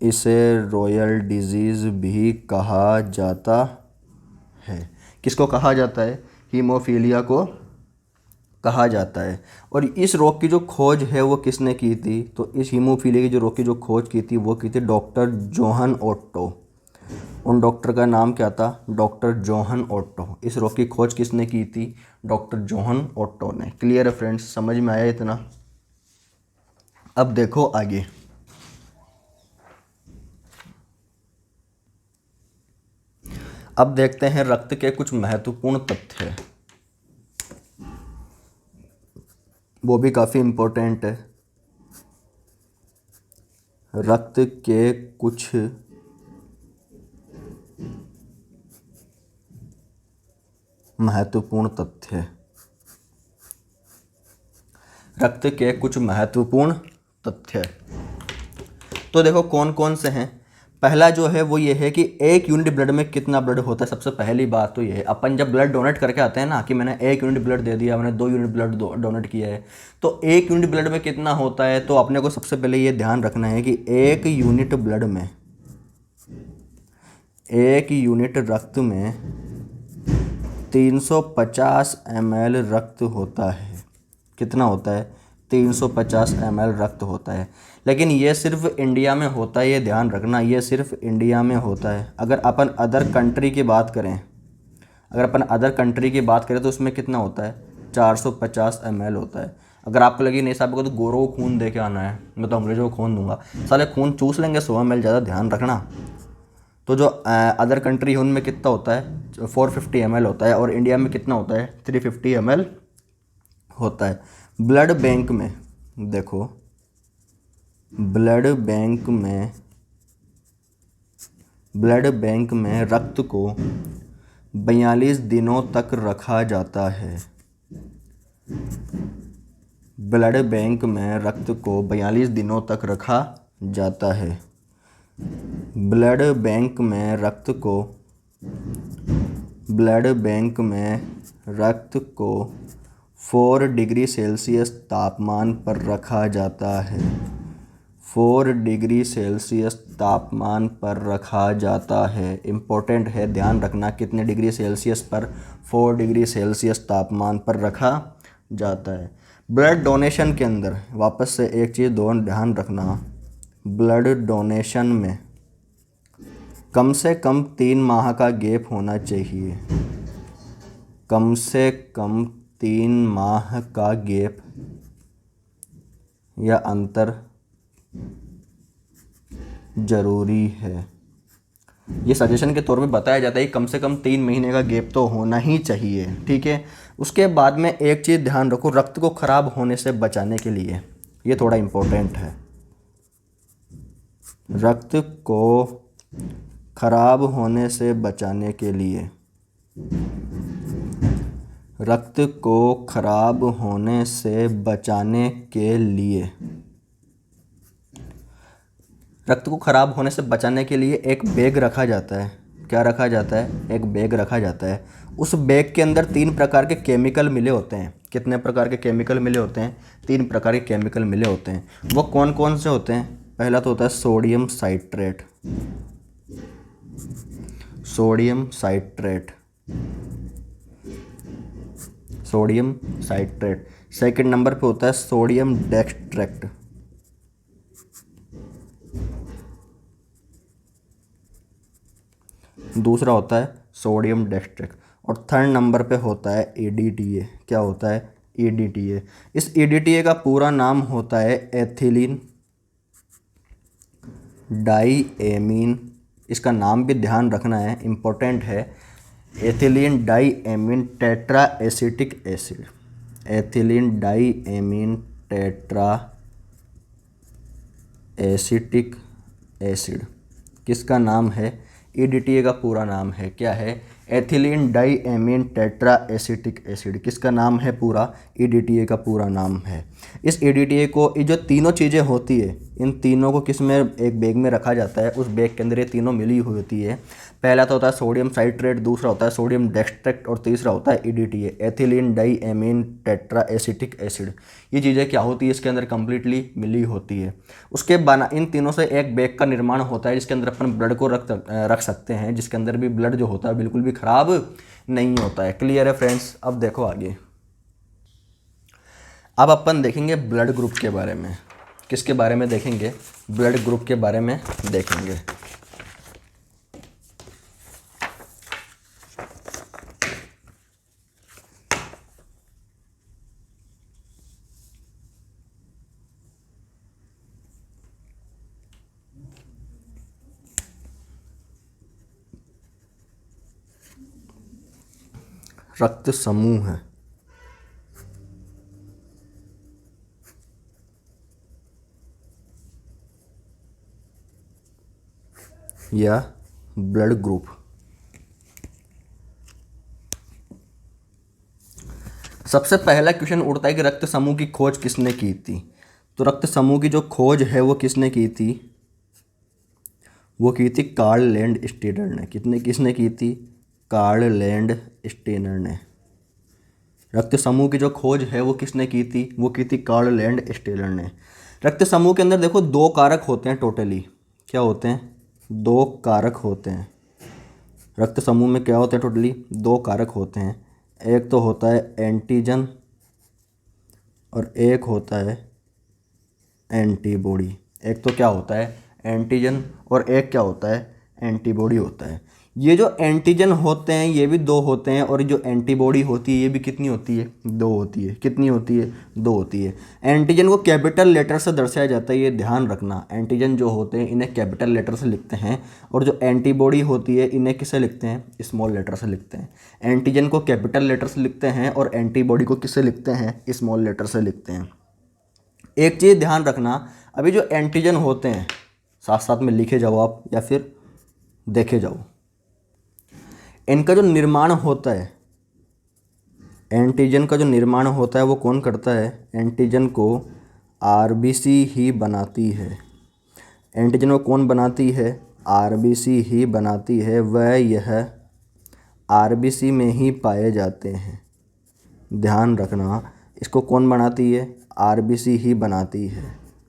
इसे रॉयल डिजीज़ भी कहा जाता है। किसको कहा जाता है? हीमोफीलिया को कहा जाता है। और इस रोग की जो खोज है वो किसने की थी? तो इस हीमोफीलिया की जो रोग की जो खोज की थी वो की थी डॉक्टर जोहन ओट्टो। उन डॉक्टर का नाम क्या था? Doctor Johan Otto. इस रोग की खोज किसने की थी? डॉक्टर जोहन ओट्टो ने। क्लियर है फ्रेंड्स? समझ में आया इतना? अब देखो आगे। अब देखते हैं रक्त के कुछ महत्वपूर्ण तथ्य, वो भी काफ़ी इम्पोर्टेंट है। रक्त के कुछ महत्वपूर्ण तथ्य, रक्त के कुछ महत्वपूर्ण तथ्य। तो देखो कौन कौन से हैं। पहला जो है वो ये है कि एक यूनिट ब्लड में कितना ब्लड होता है। सबसे पहली बात तो ये है, अपन जब ब्लड डोनेट करके आते हैं ना, कि मैंने 1 यूनिट ब्लड दे दिया, मैंने 2 यूनिट ब्लड डोनेट किया है, तो 1 यूनिट ब्लड में कितना होता है। तो अपने को सबसे पहले ये ध्यान रखना है कि 1 यूनिट ब्लड में, 1 यूनिट रक्त में 350 ml रक्त होता है। कितना होता है? 350 ml रक्त होता है। लेकिन ये सिर्फ इंडिया में होता है, ये ध्यान रखना, ये सिर्फ इंडिया में होता है। अगर अपन अदर कंट्री की बात करें, अगर अपन अदर कंट्री की बात करें तो उसमें कितना होता है? 450 ml होता है। अगर आपको लगी नहीं साहब को तो गोरों को खून दे के आना है, मैं तो अंग्रेजों को खून दूंगा, साले खून चूस लेंगे 100 ml, ज़्यादा ध्यान रखना। तो जो अदर कंट्री है उनमें कितना होता है? 450 ml होता है, और इंडिया में कितना होता है? 350 ml होता है। ब्लड बैंक में देखो, ब्लड बैंक में रक्त को 42 दिनों तक रखा जाता है। ब्लड बैंक में रक्त को 42 दिनों तक रखा जाता है। ब्लड बैंक में रक्त को 4 डिग्री सेल्सियस तापमान पर रखा जाता है। 4 डिग्री सेल्सियस तापमान पर रखा जाता है। इम्पोर्टेंट है, ध्यान रखना, कितने डिग्री सेल्सियस पर? 4 डिग्री सेल्सियस तापमान पर रखा जाता है। ब्लड डोनेशन के अंदर वापस से एक चीज़ ध्यान रखना, ब्लड डोनेशन में कम से कम 3 माह का गैप होना चाहिए। कम से कम 3 माह का गैप या अंतर ज़रूरी है। ये सजेशन के तौर पे बताया जाता है कि कम से कम 3 महीने का गैप तो होना ही चाहिए, ठीक है। उसके बाद में एक चीज़ ध्यान रखो, रक्त को ख़राब होने से बचाने के लिए, ये थोड़ा इम्पोर्टेंट है, रक्त को ख़राब होने से बचाने के लिए, रक्त को ख़राब होने से बचाने के लिए, रक्त को ख़राब होने से बचाने के लिए एक बैग रखा जाता है। क्या रखा जाता है? एक बैग रखा जाता है। उस बैग के अंदर 3 प्रकार के केमिकल मिले होते हैं। कितने प्रकार के केमिकल मिले होते हैं? 3 प्रकार के केमिकल मिले होते हैं। वो कौन कौन से होते हैं? पहला तो होता है sodium citrate, sodium citrate, sodium citrate. Second number पे होता है सोडियम डेक्सट्रैक्ट, दूसरा होता है सोडियम डेक्सट्रैक्ट, और थर्ड नंबर पे होता है EDTA। क्या होता है? EDTA। इस EDTA का पूरा नाम होता है एथिलीन डाई एमीन इसका नाम भी ध्यान रखना है, इम्पोर्टेंट है। Ethylene diamine tetra acetic acid, ethylene diamine tetra acetic acid किसका नाम है? EDTA का पूरा नाम है, क्या है? Ethylene diamine tetra acetic acid किसका नाम है पूरा? EDTA का पूरा नाम है। इस EDTA को, ये जो तीनों चीज़ें होती है, इन तीनों को किस में, एक बैग में रखा जाता है। उस बैग के अंदर ये तीनों मिली हुई होती है। पहला तो होता है सोडियम साइट्रेट, दूसरा होता है सोडियम डेक्सट्रेट और तीसरा होता है EDTA, ethylene diamine tetra acetic acid. ये चीज़ें क्या होती है, इसके अंदर कम्प्लीटली मिली होती है। उसके बना इन तीनों से एक बैग का निर्माण होता है जिसके अंदर अपन ब्लड को रख सकते हैं, जिसके अंदर भी ब्लड जो होता है बिल्कुल भी ख़राब नहीं होता है। क्लियर है फ्रेंड्स? अब देखो आगे, अब अपन देखेंगे ब्लड ग्रुप के बारे में। किसके बारे में देखेंगे? ब्लड ग्रुप के बारे में देखेंगे। रक्त समूह है या ब्लड ग्रुप। सबसे पहला क्वेश्चन उठता है कि रक्त समूह की खोज किसने की थी? तो रक्त समूह की जो खोज है वो किसने की थी? वो की थी कार्ल लैंड स्टेनर ने। किसने की थी? कार्ल लैंड स्टेनर ने। रक्त समूह की जो खोज है वो किसने की थी? वो की थी कार्ल लैंड स्टेनर ने। रक्त समूह के अंदर देखो दो कारक होते हैं टोटली। क्या होते हैं? दो कारक होते हैं। रक्त समूह में क्या होते हैं टोटली? दो कारक होते हैं। एक तो होता है एंटीजन और एक होता है एंटीबॉडी। एक तो क्या होता है? एंटीजन और एक क्या होता है? एंटीबॉडी होता है। ये जो एंटीजन होते हैं ये भी दो होते हैं और जो एंटीबॉडी होती है ये भी कितनी होती है? दो होती है। कितनी होती है? दो होती है। एंटीजन को कैपिटल लेटर से दर्शाया जाता है, ये ध्यान रखना। एंटीजन जो होते हैं इन्हें कैपिटल लेटर से लिखते हैं और जो एंटीबॉडी होती है इन्हें किससे लिखते हैं? स्मॉल लेटर से लिखते हैं। एंटीजन को कैपिटल लेटर से लिखते हैं और एंटीबॉडी को किससे लिखते हैं? स्मॉल लेटर से लिखते हैं। एक चीज़ ध्यान रखना, अभी जो एंटीजन होते हैं साथ साथ में लिखे जाओ आप या फिर देखे जाओ। इनका जो निर्माण होता है, एंटीजन का जो निर्माण होता है वो कौन करता है? एंटीजन को RBC ही बनाती है। एंटीजन को कौन बनाती है? RBC ही बनाती है। वह यह RBC में ही पाए जाते हैं। ध्यान रखना, इसको कौन बनाती है? RBC ही बनाती है।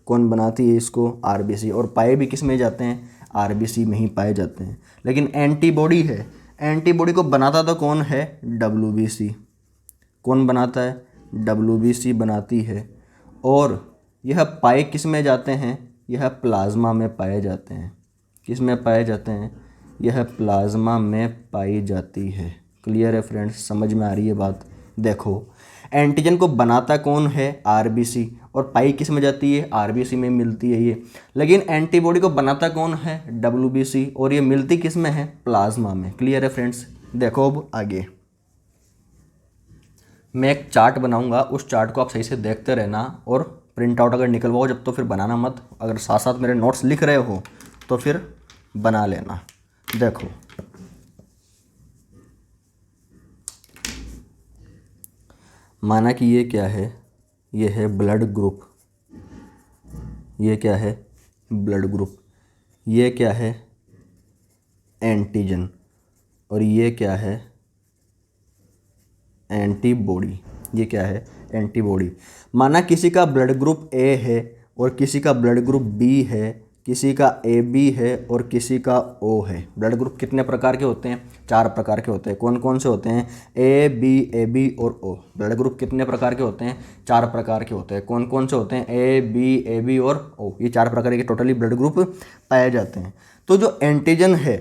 कौन बनाती है इसको? RBC। और पाए भी किस में जाते हैं? RBC में ही पाए जाते हैं। लेकिन एंटीबॉडी है, एंटीबॉडी को बनाता तो कौन है? WBC। कौन बनाता है? WBC बनाती है। और यह पाए किस में जाते हैं? यह प्लाज्मा में पाए जाते हैं। किस में पाए जाते हैं? यह प्लाज्मा में पाई जाती है। क्लियर है फ्रेंड्स? समझ में आ रही है बात? देखो, एंटीजन को बनाता कौन है? RBC। और पाई किस में जाती है? RBC में मिलती है ये। लेकिन एंटीबॉडी को बनाता कौन है? WBC। और ये मिलती किस में है? प्लाज्मा में। क्लियर है फ्रेंड्स? देखो अब आगे मैं एक चार्ट बनाऊंगा, उस चार्ट को आप सही से देखते रहना और प्रिंट आउट अगर निकलवाओ जब तो फिर बनाना मत। अगर साथ साथ मेरे नोट्स लिख रहे हो तो फिर बना लेना। देखो, माना कि ये क्या है? ये है ब्लड ग्रुप। ये क्या है? Blood group. ये क्या है? एंटीजन। और ये क्या है? एंटीबॉडी। ये क्या है? एंटीबॉडी। माना किसी का ब्लड ग्रुप A है और किसी का ब्लड ग्रुप B है, किसी का AB है और किसी का O है। ब्लड ग्रुप कितने प्रकार के होते हैं? 4 प्रकार के होते हैं। कौन कौन से होते हैं? A, B, AB और O। ब्लड ग्रुप कितने प्रकार के होते हैं? 4 प्रकार के होते हैं। कौन कौन से होते हैं? A, B, AB और O। ये 4 प्रकार के टोटली ब्लड ग्रुप पाए जाते हैं। तो जो एंटीजन है,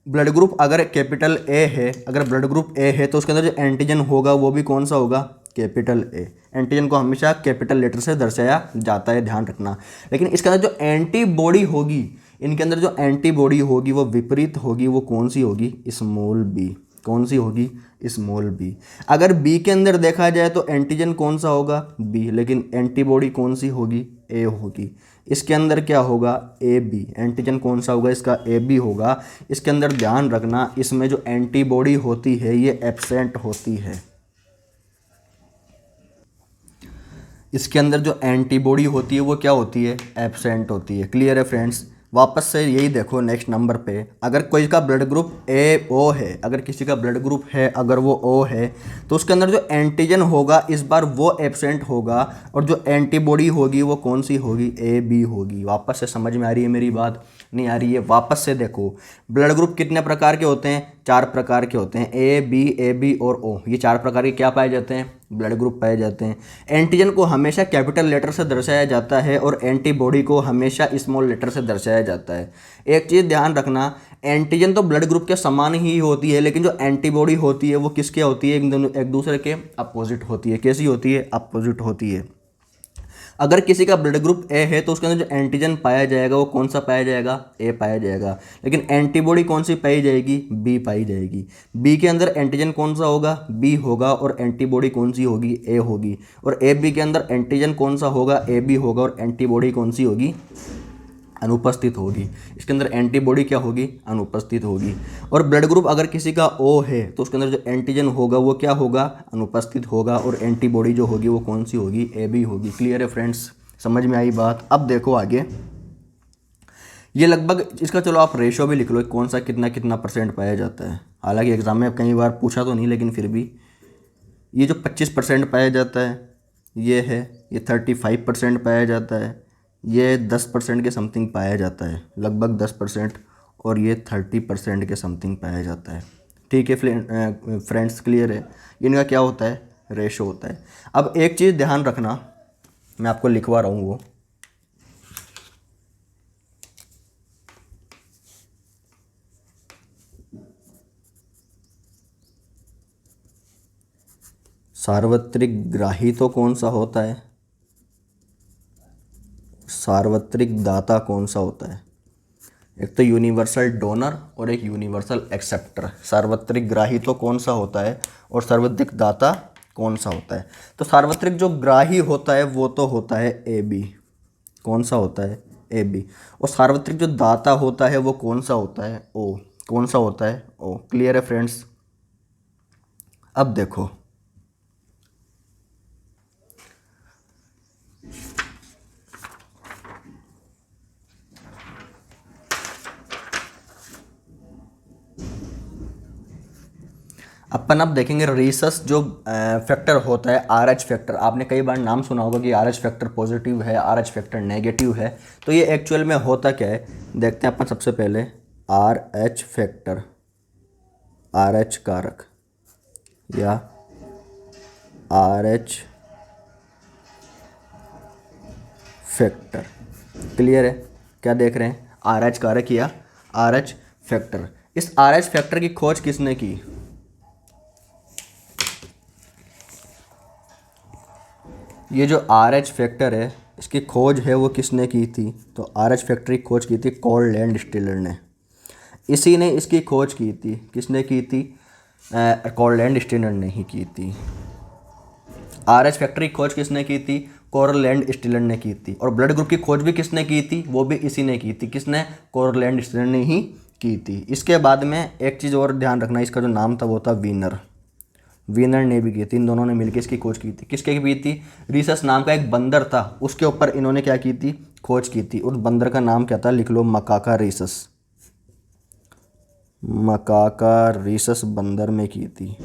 ब्लड ग्रुप अगर कैपिटल A है, अगर ब्लड ग्रुप A है तो उसके अंदर जो एंटीजन होगा वो भी कौन सा होगा? Capital A। एंटीजन को हमेशा कैपिटल लेटर से दर्शाया जाता है, ध्यान रखना। लेकिन इसके अंदर जो एंटीबॉडी होगी, इनके अंदर जो एंटीबॉडी होगी वो विपरीत होगी, वो कौन सी होगी? Small B. कौन सी होगी? Small B. अगर बी के अंदर देखा जाए तो एंटीजन कौन सा होगा? बी, लेकिन एंटीबॉडी कौन सी होगी? ए होगी। इसके अंदर क्या होगा? A B. एंटीजन कौन सा होगा इसका? ए बी होगा। इसके अंदर ध्यान रखना, इसमें जो एंटीबॉडी होती है ये एब्सेंट होती है। इसके अंदर जो एंटीबॉडी होती है वो क्या होती है? एब्सेंट होती है। क्लियर है फ्रेंड्स? वापस से यही देखो नेक्स्ट नंबर पे, अगर कोई का ब्लड ग्रुप ए ओ है, अगर किसी का ब्लड ग्रुप है अगर वो ओ है, तो उसके अंदर जो एंटीजन होगा इस बार वो एब्सेंट होगा, और जो एंटीबॉडी होगी वो कौन सी होगी? ए बी होगी। वापस से समझ में आ रही है मेरी बात? नहीं आ रही है? वापस से देखो, ब्लड ग्रुप कितने प्रकार के होते हैं? 4 प्रकार के होते हैं। ए बी और ओ, ये 4 प्रकार के क्या पाए जाते हैं? ब्लड ग्रुप पाए जाते हैं। एंटीजन को हमेशा कैपिटल लेटर से दर्शाया जाता है और एंटीबॉडी को हमेशा स्मॉल लेटर से दर्शाया जाता है। एक चीज़ ध्यान रखना, एंटीजन तो ब्लड ग्रुप के समान ही होती है, लेकिन जो एंटीबॉडी होती है वो किसके होती है? एक दूसरे के अपोजिट होती है। कैसी होती है? अपोजिट होती है। अगर किसी का ब्लड ग्रुप ए है तो उसके अंदर जो एंटीजन पाया जाएगा वो कौन सा पाया जाएगा? ए पाया जाएगा। लेकिन एंटीबॉडी कौन सी पाई जाएगी? बी पाई जाएगी। बी के अंदर एंटीजन कौन सा होगा? बी होगा, और एंटीबॉडी कौन सी होगी? ए होगी। और ए बी के अंदर एंटीजन कौन सा होगा? ए बी होगा, और एंटीबॉडी कौन सी होगी? अनुपस्थित होगी। इसके अंदर एंटीबॉडी क्या होगी? अनुपस्थित होगी। और ब्लड ग्रुप अगर किसी का ओ है तो उसके अंदर जो एंटीजन होगा वो क्या होगा? अनुपस्थित होगा, और एंटीबॉडी जो होगी वो कौन सी होगी? ए बी होगी। क्लियर है फ्रेंड्स? समझ में आई बात? अब देखो आगे, ये लगभग इसका चलो आप रेशो भी लिख लो, कौन सा कितना कितना परसेंट पाया जाता है। हालांकि एग्जाम में कई बार पूछा तो नहीं, लेकिन फिर भी ये जो 25% पाया जाता है ये है, ये 35% पाया जाता है, ये 10% के समथिंग पाया जाता है, लगभग 10%, और ये 30% के समथिंग पाया जाता है। ठीक है फ्रेंड्स? क्लियर है? इनका क्या होता है? रेशो होता है। अब एक चीज़ ध्यान रखना, मैं आपको लिखवा रहा हूँ वो, सार्वत्रिक ग्राही तो कौन सा होता है? सार्वत्रिक दाता कौन सा होता है? एक तो यूनिवर्सल डोनर और एक यूनिवर्सल एक्सेप्टर। सार्वत्रिक ग्राही तो कौन सा होता है, और सार्वत्रिक दाता कौन सा होता है? तो सार्वत्रिक जो ग्राही होता है वो तो होता है ए बी। कौन सा होता है? A B. और सार्वत्रिक जो दाता होता है वो कौन सा होता है? ओ। कौन सा होता है? ओ। क्लियर है फ्रेंड्स? अब देखो, अपन अब देखेंगे रीसस जो फैक्टर होता है, आर एच फैक्टर। आपने कई बार नाम सुना होगा कि आर एच फैक्टर पॉजिटिव है, आर एच फैक्टर नेगेटिव है। तो ये एक्चुअल में होता क्या है, देखते हैं अपन सबसे पहले। R H factor, R H कारक या आर एच फैक्टर। क्लियर है? क्या देख रहे हैं? आर एच कारक या आर एच फैक्टर। इस आर एच फैक्टर की खोज किसने की? ये जो आर एच फैक्टर है इसकी खोज है वो किसने की थी? तो आर एच फैक्टर की खोज की थी कार्ल लैंडस्टीलर ने। इसी ने इसकी खोज की थी। किसने की थी? कार्ल लैंडस्टीलर ने ही की थी। आर एच फैक्टर की खोज किसने की थी? कार्ल लैंडस्टीलर ने की थी। और ब्लड ग्रुप की खोज भी किसने की थी? वो भी इसी ने की थी। किसने? कार्ल लैंडस्टीलर ने ही की थी। इसके बाद में एक चीज़ और ध्यान रखना, इसका जो नाम था वो था वीनर। वीनर ने भी की थी। इन दोनों ने मिलकर इसकी खोज की थी। किसके की थी? रीसस नाम का एक बंदर था, उसके ऊपर इन्होंने क्या की थी? खोज की थी। उस बंदर का नाम क्या था? लिख लो, मकाका रीसस। मकाका रीसस बंदर में की थी।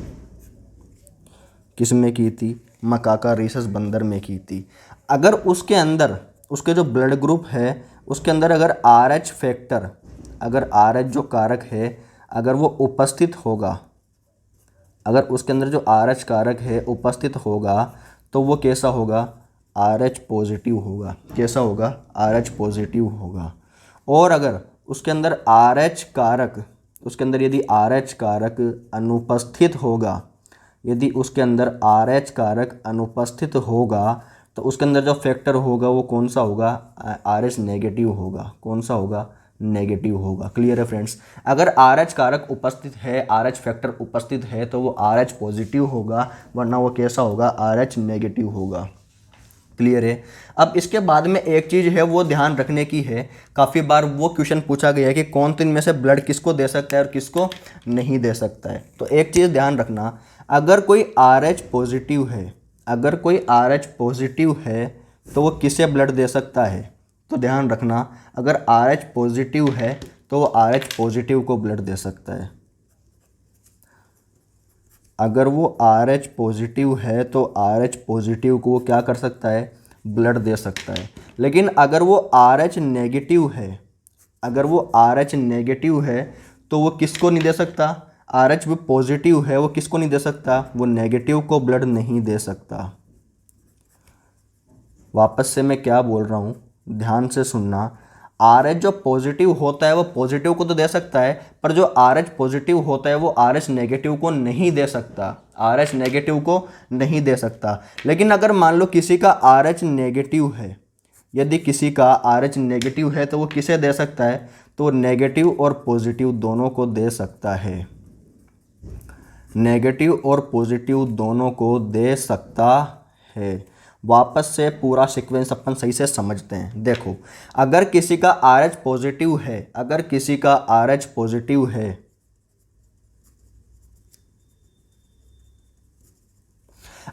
किस में की थी? मकाका रीसस बंदर में की थी। अगर उसके अंदर उसके जो ब्लड ग्रुप है उसके अंदर अगर आर एच फैक्टर, अगर आर एच जो कारक है अगर वो उपस्थित होगा, अगर उसके अंदर जो आर एच कारक है उपस्थित होगा तो वो कैसा होगा? आर एच पॉजिटिव होगा। कैसा होगा? आर एच पॉजिटिव होगा। और अगर उसके अंदर आर एच कारक, उसके अंदर यदि आर एच कारक अनुपस्थित होगा, यदि उसके अंदर आर एच कारक अनुपस्थित होगा तो उसके अंदर जो फैक्टर होगा वो कौन सा होगा? आर एच नेगेटिव होगा। कौन सा होगा? नेगेटिव होगा। क्लियर है फ्रेंड्स। अगर RH कारक उपस्थित है, RH फैक्टर उपस्थित है तो वो RH पॉजिटिव होगा, वरना वो कैसा होगा, RH नेगेटिव होगा। क्लियर है। अब इसके बाद में एक चीज़ है वो ध्यान रखने की है, काफ़ी बार वो क्वेश्चन पूछा गया है कि कौन तो इनमें से ब्लड किसको दे सकता है और किसको नहीं दे सकता है। तो एक चीज़ ध्यान रखना, अगर कोई RH पॉजिटिव है, अगर कोई RH पॉजिटिव है तो वो किसे ब्लड दे सकता है। तो ध्यान रखना, अगर RH पॉजिटिव है तो वो RH पॉजिटिव को ब्लड दे सकता है। अगर वो RH पॉजिटिव है तो RH पॉजिटिव को वो क्या कर सकता है, ब्लड दे सकता है। लेकिन अगर वो RH नेगेटिव है, अगर वो RH नेगेटिव है तो वो किसको नहीं दे सकता, RH भी पॉजिटिव है, वो किसको नहीं दे सकता, वो नेगेटिव को ब्लड नहीं दे सकता। वापस से मैं क्या बोल रहा हूँ, ध्यान से सुनना। RH जो पॉजिटिव होता है वो पॉजिटिव को तो दे सकता है, पर जो RH पॉजिटिव होता है वो RH नेगेटिव को नहीं दे सकता, RH नेगेटिव को नहीं दे सकता। लेकिन अगर मान लो किसी का RH नेगेटिव है, यदि किसी का RH नेगेटिव है तो वो किसे दे सकता है, तो नेगेटिव और पॉजिटिव दोनों को दे सकता है, नेगेटिव और पॉजिटिव दोनों को दे सकता है। वापस से पूरा सीक्वेंस अपन सही से समझते हैं। देखो, अगर किसी का RH पॉजिटिव है, अगर किसी का RH पॉजिटिव है,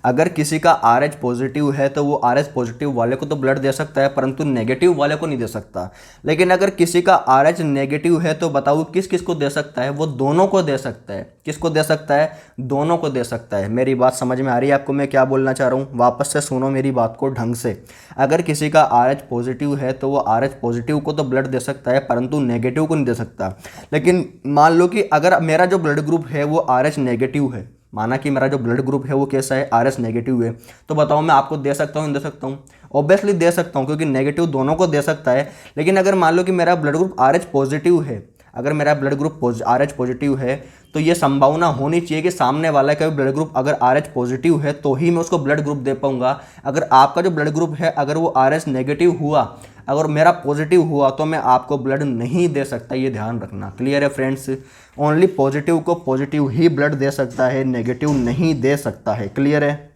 अगर किसी का RH पॉजिटिव है तो वो RH पॉजिटिव वाले को तो ब्लड दे सकता है, परंतु नेगेटिव वाले को नहीं दे सकता। लेकिन अगर किसी का RH नेगेटिव है तो बताओ किस किस को दे सकता है, वो दोनों को दे सकता है। किसको दे सकता है, दोनों को दे सकता है। मेरी बात समझ में आ रही है आपको मैं क्या बोलना चाह रहा हूँ, वापस से सुनो मेरी बात को ढंग से। अगर किसी का RH पॉजिटिव है तो वो RH पॉजिटिव को तो ब्लड दे सकता है, परंतु नेगेटिव को नहीं दे सकता। लेकिन मान लो कि अगर मेरा जो ब्लड ग्रुप है वो RH नेगेटिव है, माना कि मेरा जो ब्लड ग्रुप है वो कैसा है, RH नेगेटिव है, तो बताओ मैं आपको दे सकता हूँ, नहीं दे सकता हूँ? ऑब्वियसली दे सकता हूँ, क्योंकि नेगेटिव दोनों को दे सकता है। लेकिन अगर मान लो कि मेरा ब्लड ग्रुप RH पॉजिटिव है, अगर मेरा ब्लड ग्रुप RH पॉजिटिव है, तो ये संभावना होनी चाहिए कि सामने वाला का भी ब्लड ग्रुप अगर RH पॉजिटिव है तो ही मैं उसको ब्लड ग्रुप दे पाऊंगा। अगर आपका जो ब्लड ग्रुप है अगर वो RH नेगेटिव हुआ, अगर मेरा पॉजिटिव हुआ, तो मैं आपको ब्लड नहीं दे सकता, ये ध्यान रखना। क्लियर है फ्रेंड्स। ओनली पॉजिटिव को पॉजिटिव ही ब्लड दे सकता है, नेगेटिव नहीं दे सकता है। क्लियर है।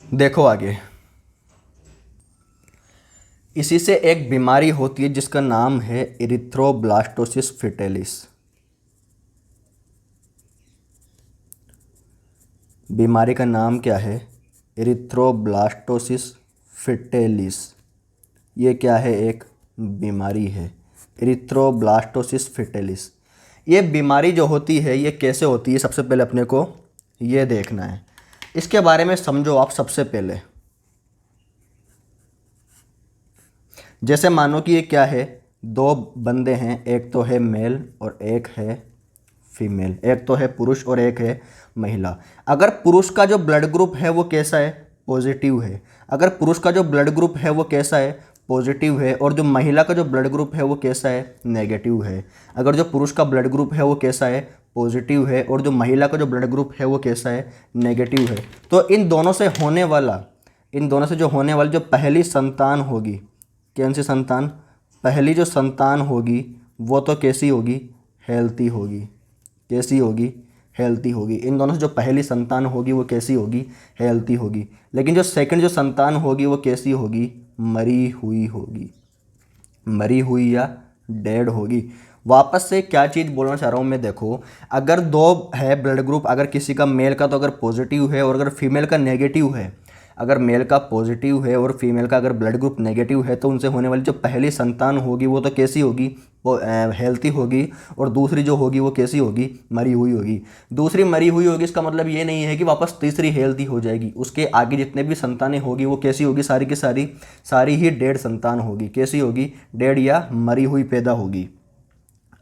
देखो आगे, इसी से एक बीमारी होती है जिसका नाम है इरिथ्रोब्लास्टोसिस फिटेलिस। बीमारी का नाम क्या है, इरिथ्रोब्लास्टोसिस फिटेलिस। ये क्या है, एक बीमारी है, इरिथ्रोब्लास्टोसिस फिटेलिस। ये बीमारी जो होती है ये कैसे होती है, सबसे पहले अपने को ये देखना है। इसके बारे में समझो आप सबसे पहले। जैसे मानो कि ये क्या है, दो बंदे हैं, एक तो है मेल और एक है फीमेल, एक तो है पुरुष और एक है महिला। अगर पुरुष का जो ब्लड ग्रुप है वो कैसा है, पॉजिटिव है। अगर पुरुष का जो ब्लड ग्रुप है वो कैसा है, पॉजिटिव है। और जो महिला का जो ब्लड ग्रुप है वो कैसा है, नेगेटिव है। अगर जो पुरुष का ब्लड ग्रुप है वो कैसा है, पॉजिटिव है, और जो महिला का जो ब्लड ग्रुप है वो कैसा है, नेगेटिव है। तो इन दोनों से होने वाला, इन दोनों से जो होने वाली जो पहली संतान होगी, कौन सी संतान, पहली जो संतान होगी वो तो कैसी होगी, हेल्थी होगी। कैसी होगी, हेल्थी होगी। इन दोनों से जो पहली संतान होगी वो कैसी होगी, हेल्थी होगी। लेकिन जो सेकंड जो संतान होगी वो कैसी होगी, मरी हुई होगी, मरी हुई या डेड होगी। वापस से क्या चीज़ बोलना चाह रहा हूँ मैं, देखो, अगर दो है ब्लड ग्रुप, अगर किसी का मेल का तो अगर पॉजिटिव है और अगर फीमेल का नेगेटिव है, अगर मेल का पॉजिटिव है और फीमेल का अगर ब्लड ग्रुप नेगेटिव है, तो उनसे होने वाली जो पहली संतान होगी वो तो कैसी होगी, वो हेल्थी होगी। और दूसरी जो होगी वो कैसी होगी, मरी हुई होगी। दूसरी मरी हुई होगी, इसका मतलब ये नहीं है कि वापस तीसरी हेल्थी हो जाएगी। उसके आगे जितने भी संतानें होगी वो कैसी होगी, सारी की सारी सारी ही डेड संतान होगी। कैसी होगी, डेड या मरी हुई पैदा होगी।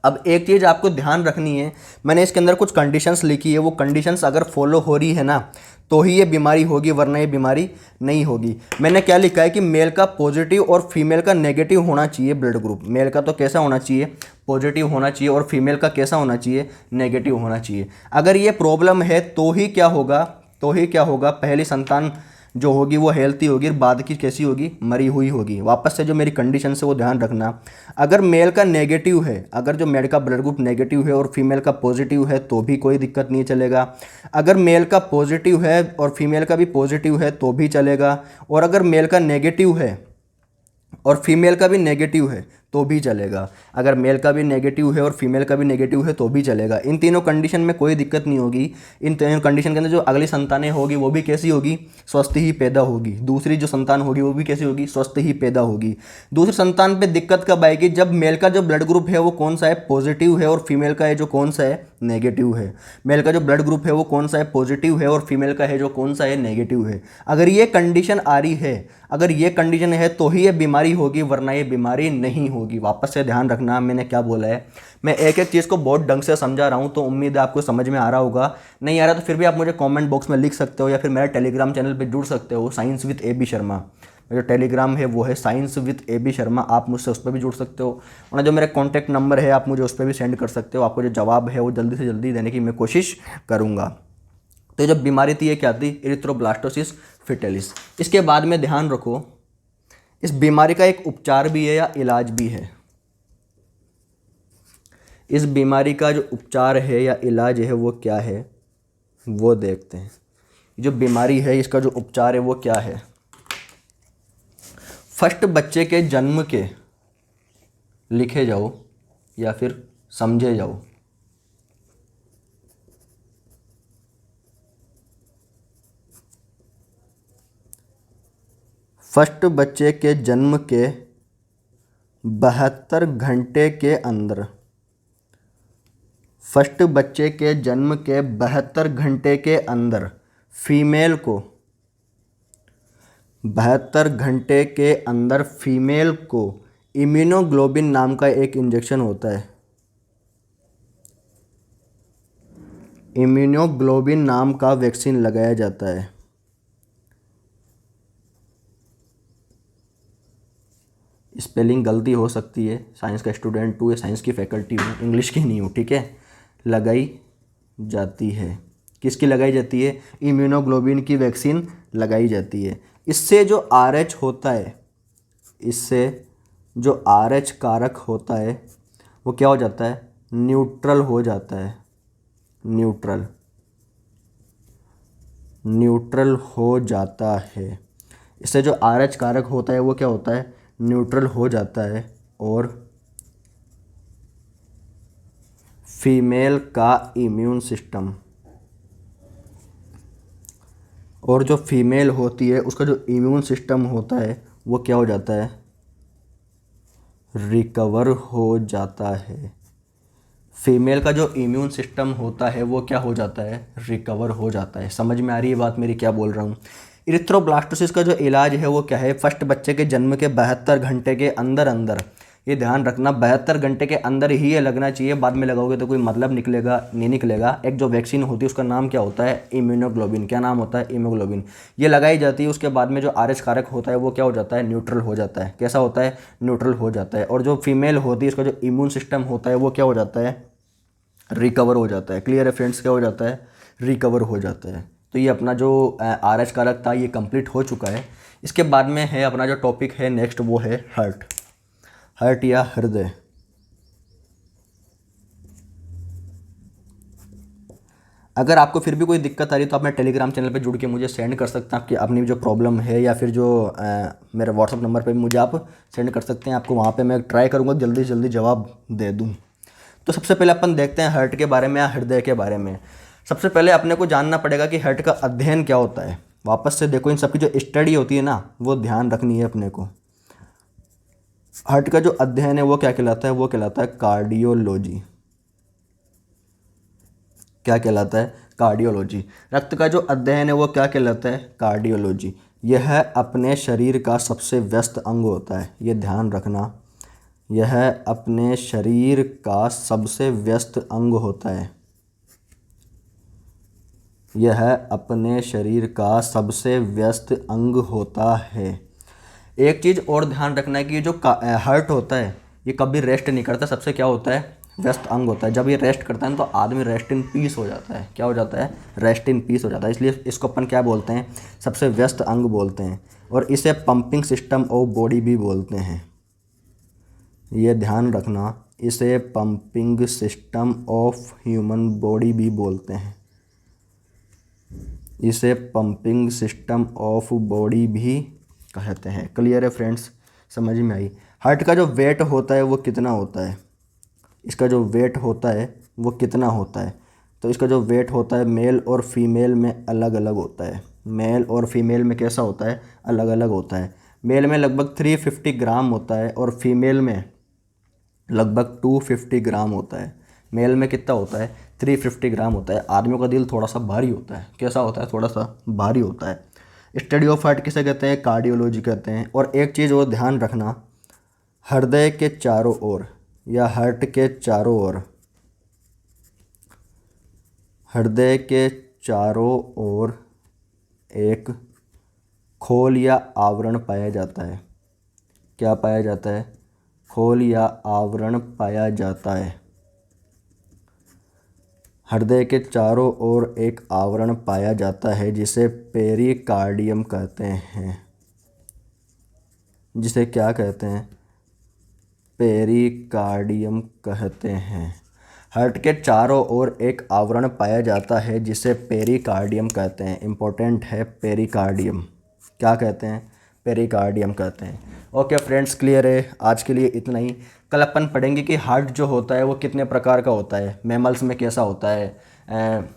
अब एक चीज़ आपको ध्यान रखनी है, मैंने इसके अंदर कुछ कंडीशंस लिखी है, वो कंडीशंस अगर फॉलो हो रही है ना तो ही ये बीमारी होगी, वरना ये बीमारी नहीं होगी। मैंने क्या लिखा है कि मेल का पॉजिटिव और फीमेल का नेगेटिव होना चाहिए ब्लड ग्रुप। मेल का तो कैसा होना चाहिए, पॉजिटिव होना चाहिए, और फीमेल का कैसा होना चाहिए, नेगेटिव होना चाहिए। अगर ये प्रॉब्लम है तो ही क्या होगा, तो ही क्या होगा, पहली संतान जो होगी वो हेल्थी होगी, बाद की कैसी होगी, मरी हुई होगी। वापस से जो मेरी कंडीशन है वो ध्यान रखना, अगर मेल का नेगेटिव है, अगर जो मेल का ब्लड ग्रुप नेगेटिव है और फीमेल का पॉजिटिव है तो भी कोई दिक्कत नहीं चलेगा। अगर मेल का पॉजिटिव है और फीमेल का भी पॉजिटिव है तो भी चलेगा। और अगर मेल का नेगेटिव है और फीमेल का भी नेगेटिव है तो भी चलेगा। अगर मेल का भी नेगेटिव है और फीमेल का भी नेगेटिव है तो भी चलेगा। इन तीनों कंडीशन में कोई दिक्कत नहीं होगी। इन तीनों कंडीशन के अंदर जो अगली संतानें होगी वो भी कैसी होगी, स्वस्थ ही पैदा होगी। दूसरी जो संतान होगी वो भी कैसी होगी, स्वस्थ ही पैदा होगी। दूसरी संतान पे दिक्कत कब आएगी, जब मेल का जो ब्लड ग्रुप है वो कौन सा है, पॉजिटिव है, और फीमेल का है जो कौन सा है, नेगेटिव है। मेल का जो ब्लड ग्रुप है वो कौन सा है, पॉजिटिव है, और फीमेल का है जो कौन सा है, नेगेटिव है। अगर ये कंडीशन आ रही है, अगर ये कंडीशन है तो ही ये बीमारी होगी, वरना ये बीमारी नहीं होगी। वापस से ध्यान रखना मैंने क्या बोला है। मैं एक एक चीज़ को बहुत ढंग से समझा रहा हूँ, तो उम्मीद है आपको समझ में आ रहा होगा। नहीं आ रहा तो फिर भी आप मुझे कमेंट बॉक्स में लिख सकते हो, या फिर मेरे टेलीग्राम चैनल पे जुड़ सकते हो, साइंस विद AB शर्मा। मेरा जो टेलीग्राम है वो है साइंस विद AB शर्मा, आप मुझसे उस पर भी जुड़ सकते हो। और जो मेरा कॉन्टैक्ट नंबर है आप मुझे उस पर भी सेंड कर सकते हो। आपको जो जवाब है वो जल्दी से जल्दी देने की मैं कोशिश करूँगा। तो जब बीमारी थी ये क्या थी, इरिथ्रोब्लास्टोसिस फेटालिस। इसके बाद में ध्यान रखो, इस बीमारी का एक उपचार भी है या इलाज भी है। इस बीमारी का जो उपचार है या इलाज है वो क्या है वो देखते हैं। जो बीमारी है इसका जो उपचार है वो क्या है। फर्स्ट बच्चे के जन्म के लिखे जाओ या फिर समझे जाओ। फर्स्ट बच्चे के जन्म के 72 घंटे के अंदर, फर्स्ट बच्चे के जन्म के 72 घंटे के अंदर फीमेल को, 72 घंटे के अंदर फीमेल को इम्यूनोग्लोबिन नाम का एक इंजेक्शन होता है। इम्यूनोग्लोबिन नाम का वैक्सीन लगाया जाता है। स्पेलिंग गलती हो सकती है, साइंस का स्टूडेंट हूँ या साइंस की फैकल्टी हूँ, इंग्लिश की नहीं हूँ, ठीक है। लगाई जाती है, किसकी लगाई जाती है, इम्यूनोग्लोबिन की वैक्सीन लगाई जाती है। इससे जो RH होता है, इससे जो RH कारक होता है वो क्या हो जाता है, न्यूट्रल हो जाता है। न्यूट्रल हो जाता है। इससे जो RH कारक होता है वो क्या होता है, न्यूट्रल हो जाता है। और फीमेल का इम्यून सिस्टम, और जो फीमेल होती है उसका जो इम्यून सिस्टम होता है वो क्या हो जाता है, रिकवर हो जाता है। फीमेल का जो इम्यून सिस्टम होता है वो क्या हो जाता है, रिकवर हो जाता है। समझ में आ रही है बात मेरी क्या बोल रहा हूँ। इरिथ्रोब्लास्टोसिस का जो इलाज है वो क्या है, फर्स्ट बच्चे के जन्म के 72 घंटे के अंदर अंदर, ये ध्यान रखना 72 घंटे के अंदर ही ये लगना चाहिए। बाद में लगाओगे तो कोई मतलब निकलेगा नहीं निकलेगा। एक जो वैक्सीन होती है उसका नाम क्या होता है, इम्यूनोग्लोबिन। क्या नाम होता है, इम्यूनोग्लोबिन। ये लगाई जाती है। उसके बाद में जो RH कारक होता है वो क्या हो जाता है, न्यूट्रल हो जाता है। कैसा होता है, न्यूट्रल हो जाता है। और जो फीमेल होती है उसका जो इम्यून सिस्टम होता है वो क्या हो जाता है, रिकवर हो जाता है। क्लियर है फ्रेंड्स, क्या हो जाता है, रिकवर हो जाता है। तो ये अपना जो RH कारक था ये कंप्लीट हो चुका है। इसके बाद में है अपना जो टॉपिक है नेक्स्ट, वो है हार्ट या हृदय। अगर आपको फिर भी कोई दिक्कत आ रही है तो आप मेरे टेलीग्राम चैनल पे जुड़ के मुझे सेंड कर सकते हैं, आपकी अपनी जो प्रॉब्लम है, या फिर जो मेरे व्हाट्सअप नंबर पे भी मुझे आप सेंड कर सकते हैं। आपको वहाँ पे मैं ट्राई करूँगा जल्दी से जल्दी जवाब दे दूँ। तो सबसे पहले अपन देखते हैं हार्ट के बारे में या हृदय के बारे में। सबसे पहले अपने को जानना पड़ेगा कि हार्ट का अध्ययन क्या होता है। वापस से देखो, इन सबकी जो स्टडी होती है ना वो ध्यान रखनी है अपने को। हार्ट का जो अध्ययन है वो क्या कहलाता है, वो कहलाता है कार्डियोलॉजी। क्या कहलाता है, कार्डियोलॉजी। रक्त का जो अध्ययन है वो क्या कहलाता है, कार्डियोलॉजी। यह अपने शरीर का सबसे व्यस्त अंग होता है, ये ध्यान रखना। यह अपने शरीर का सबसे व्यस्त अंग होता है। यह अपने शरीर का सबसे व्यस्त अंग होता है। एक चीज़ और ध्यान रखना है कि ये जो हार्ट होता है ये कभी रेस्ट नहीं करता, सबसे क्या होता है, व्यस्त अंग होता है। जब ये रेस्ट करता है तो आदमी रेस्ट इन पीस हो जाता है। क्या हो जाता है? रेस्ट इन पीस हो जाता है। इसलिए इसको अपन क्या बोलते हैं? सबसे व्यस्त अंग बोलते हैं। और इसे पंपिंग सिस्टम ऑफ बॉडी भी बोलते हैं। ये ध्यान रखना, इसे pumping system of human body भी बोलते हैं। इसे पंपिंग सिस्टम ऑफ बॉडी भी कहते हैं। क्लियर है फ्रेंड्स? समझ में आई? हार्ट का जो वेट होता है वो कितना होता है? इसका जो वेट होता है वो कितना होता है? तो इसका जो वेट होता है मेल और फीमेल में अलग अलग होता है। मेल और फीमेल में कैसा होता है? अलग अलग होता है। मेल में लगभग 350 ग्राम होता है और फीमेल में लगभग 250 ग्राम होता है। मेल में कितना होता है? 350 ग्राम होता है। आदमियों का दिल थोड़ा सा भारी होता है। कैसा होता है? थोड़ा सा भारी होता है। स्टडी ऑफ हार्ट किसे कहते हैं? कार्डियोलॉजी कहते हैं। और एक चीज़ और ध्यान रखना, हृदय के चारों ओर या हार्ट के चारों ओर, हृदय के चारों ओर एक खोल या आवरण पाया जाता है। क्या पाया जाता है? खोल या आवरण पाया जाता है। हृदय के चारों ओर एक आवरण पाया जाता है जिसे पेरिकार्डियम कहते हैं। जिसे क्या कहते हैं? पेरिकार्डियम कहते हैं। हार्ट के चारों ओर एक आवरण पाया जाता है जिसे पेरिकार्डियम कहते हैं। इम्पोर्टेंट है, पेरिकार्डियम। क्या कहते हैं? पेरिकार्डियम कहते हैं। ओके फ्रेंड्स, क्लियर है? आज के लिए इतना ही। कल अपन पढ़ेंगे कि हार्ट जो होता है वो कितने प्रकार का होता है। मैमल्स में कैसा होता है,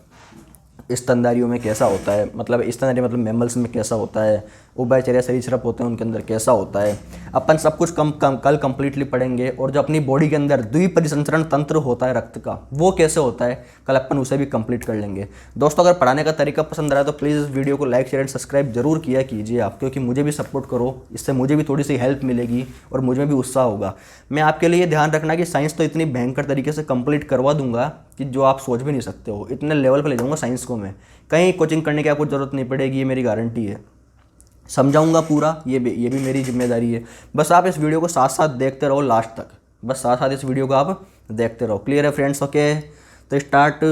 स्तनधारियों में कैसा होता है, मतलब स्तनधारी मतलब मैमल्स में कैसा होता है, उभयचर्या सरीसृप होते हैं उनके अंदर कैसा होता है। अपन सब कुछ कल कंप्लीटली पढ़ेंगे। और जो अपनी बॉडी के अंदर द्विपरिसंचरण तंत्र होता है रक्त का, वो कैसे होता है, कल अपन उसे भी कंप्लीट कर लेंगे। दोस्तों, अगर पढ़ाने का तरीका पसंद आया तो प्लीज़ इस वीडियो को लाइक शेयर एंड सब्सक्राइब जरूर किया कीजिए आप, क्योंकि मुझे भी सपोर्ट करो। इससे मुझे भी थोड़ी सी हेल्प मिलेगी और मुझ में भी उत्साह होगा। मैं आपके लिए ध्यान रखना कि साइंस तो इतनी भयंकर तरीके से कंप्लीट करवा दूंगा कि जो आप सोच भी नहीं सकते हो। इतने लेवल पर ले जाऊंगा साइंस को मैं, कहीं कोचिंग करने की आपको ज़रूरत नहीं पड़ेगी, ये मेरी गारंटी है। समझाऊंगा पूरा, ये भी मेरी जिम्मेदारी है। बस आप इस वीडियो को साथ साथ देखते रहो लास्ट तक। बस साथ साथ इस वीडियो को आप देखते रहो। क्लियर है फ्रेंड्स? ओके, तो स्टार्ट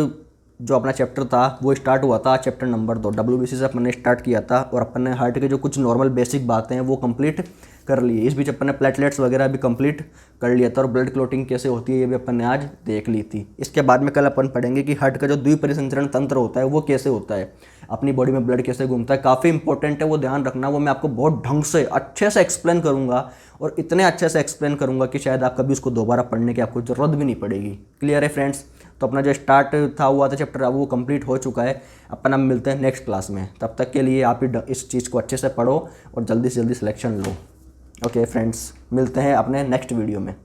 जो अपना चैप्टर था वो स्टार्ट हुआ था चैप्टर नंबर 2। WBC से अपन ने स्टार्ट किया था और अपन ने हार्ट के जो कुछ नॉर्मल बेसिक बातें हैं वो कंप्लीट कर लिए। इस बीच अपन ने प्लेटलेट्स वगैरह भी कंप्लीट कर लिया था और ब्लड क्लोटिंग कैसे होती है ये भी अपन ने आज देख ली थी। इसके बाद में कल अपन पढ़ेंगे कि हार्ट का जो द्विपरिसंचरण तंत्र होता है वो कैसे होता है, अपनी बॉडी में ब्लड कैसे घूमता है। काफ़ी इंपॉर्टेंट है, वो ध्यान रखना। वो मैं आपको बहुत ढंग से अच्छे से एक्सप्लेन करूँगा और इतने अच्छे से एक्सप्लेन करूँगा कि शायद आप कभी उसको दोबारा पढ़ने की आपको ज़रूरत भी नहीं पड़ेगी। क्लियर है फ्रेंड्स? तो अपना जो स्टार्ट था हुआ था चैप्टर, अब वो कंप्लीट हो चुका है। अपन अब मिलते हैं नेक्स्ट क्लास में। तब तक के लिए आप ही इस चीज़ को अच्छे से पढ़ो और जल्दी से जल्दी सिलेक्शन लो। ओके फ्रेंड्स, मिलते हैं अपने नेक्स्ट वीडियो में।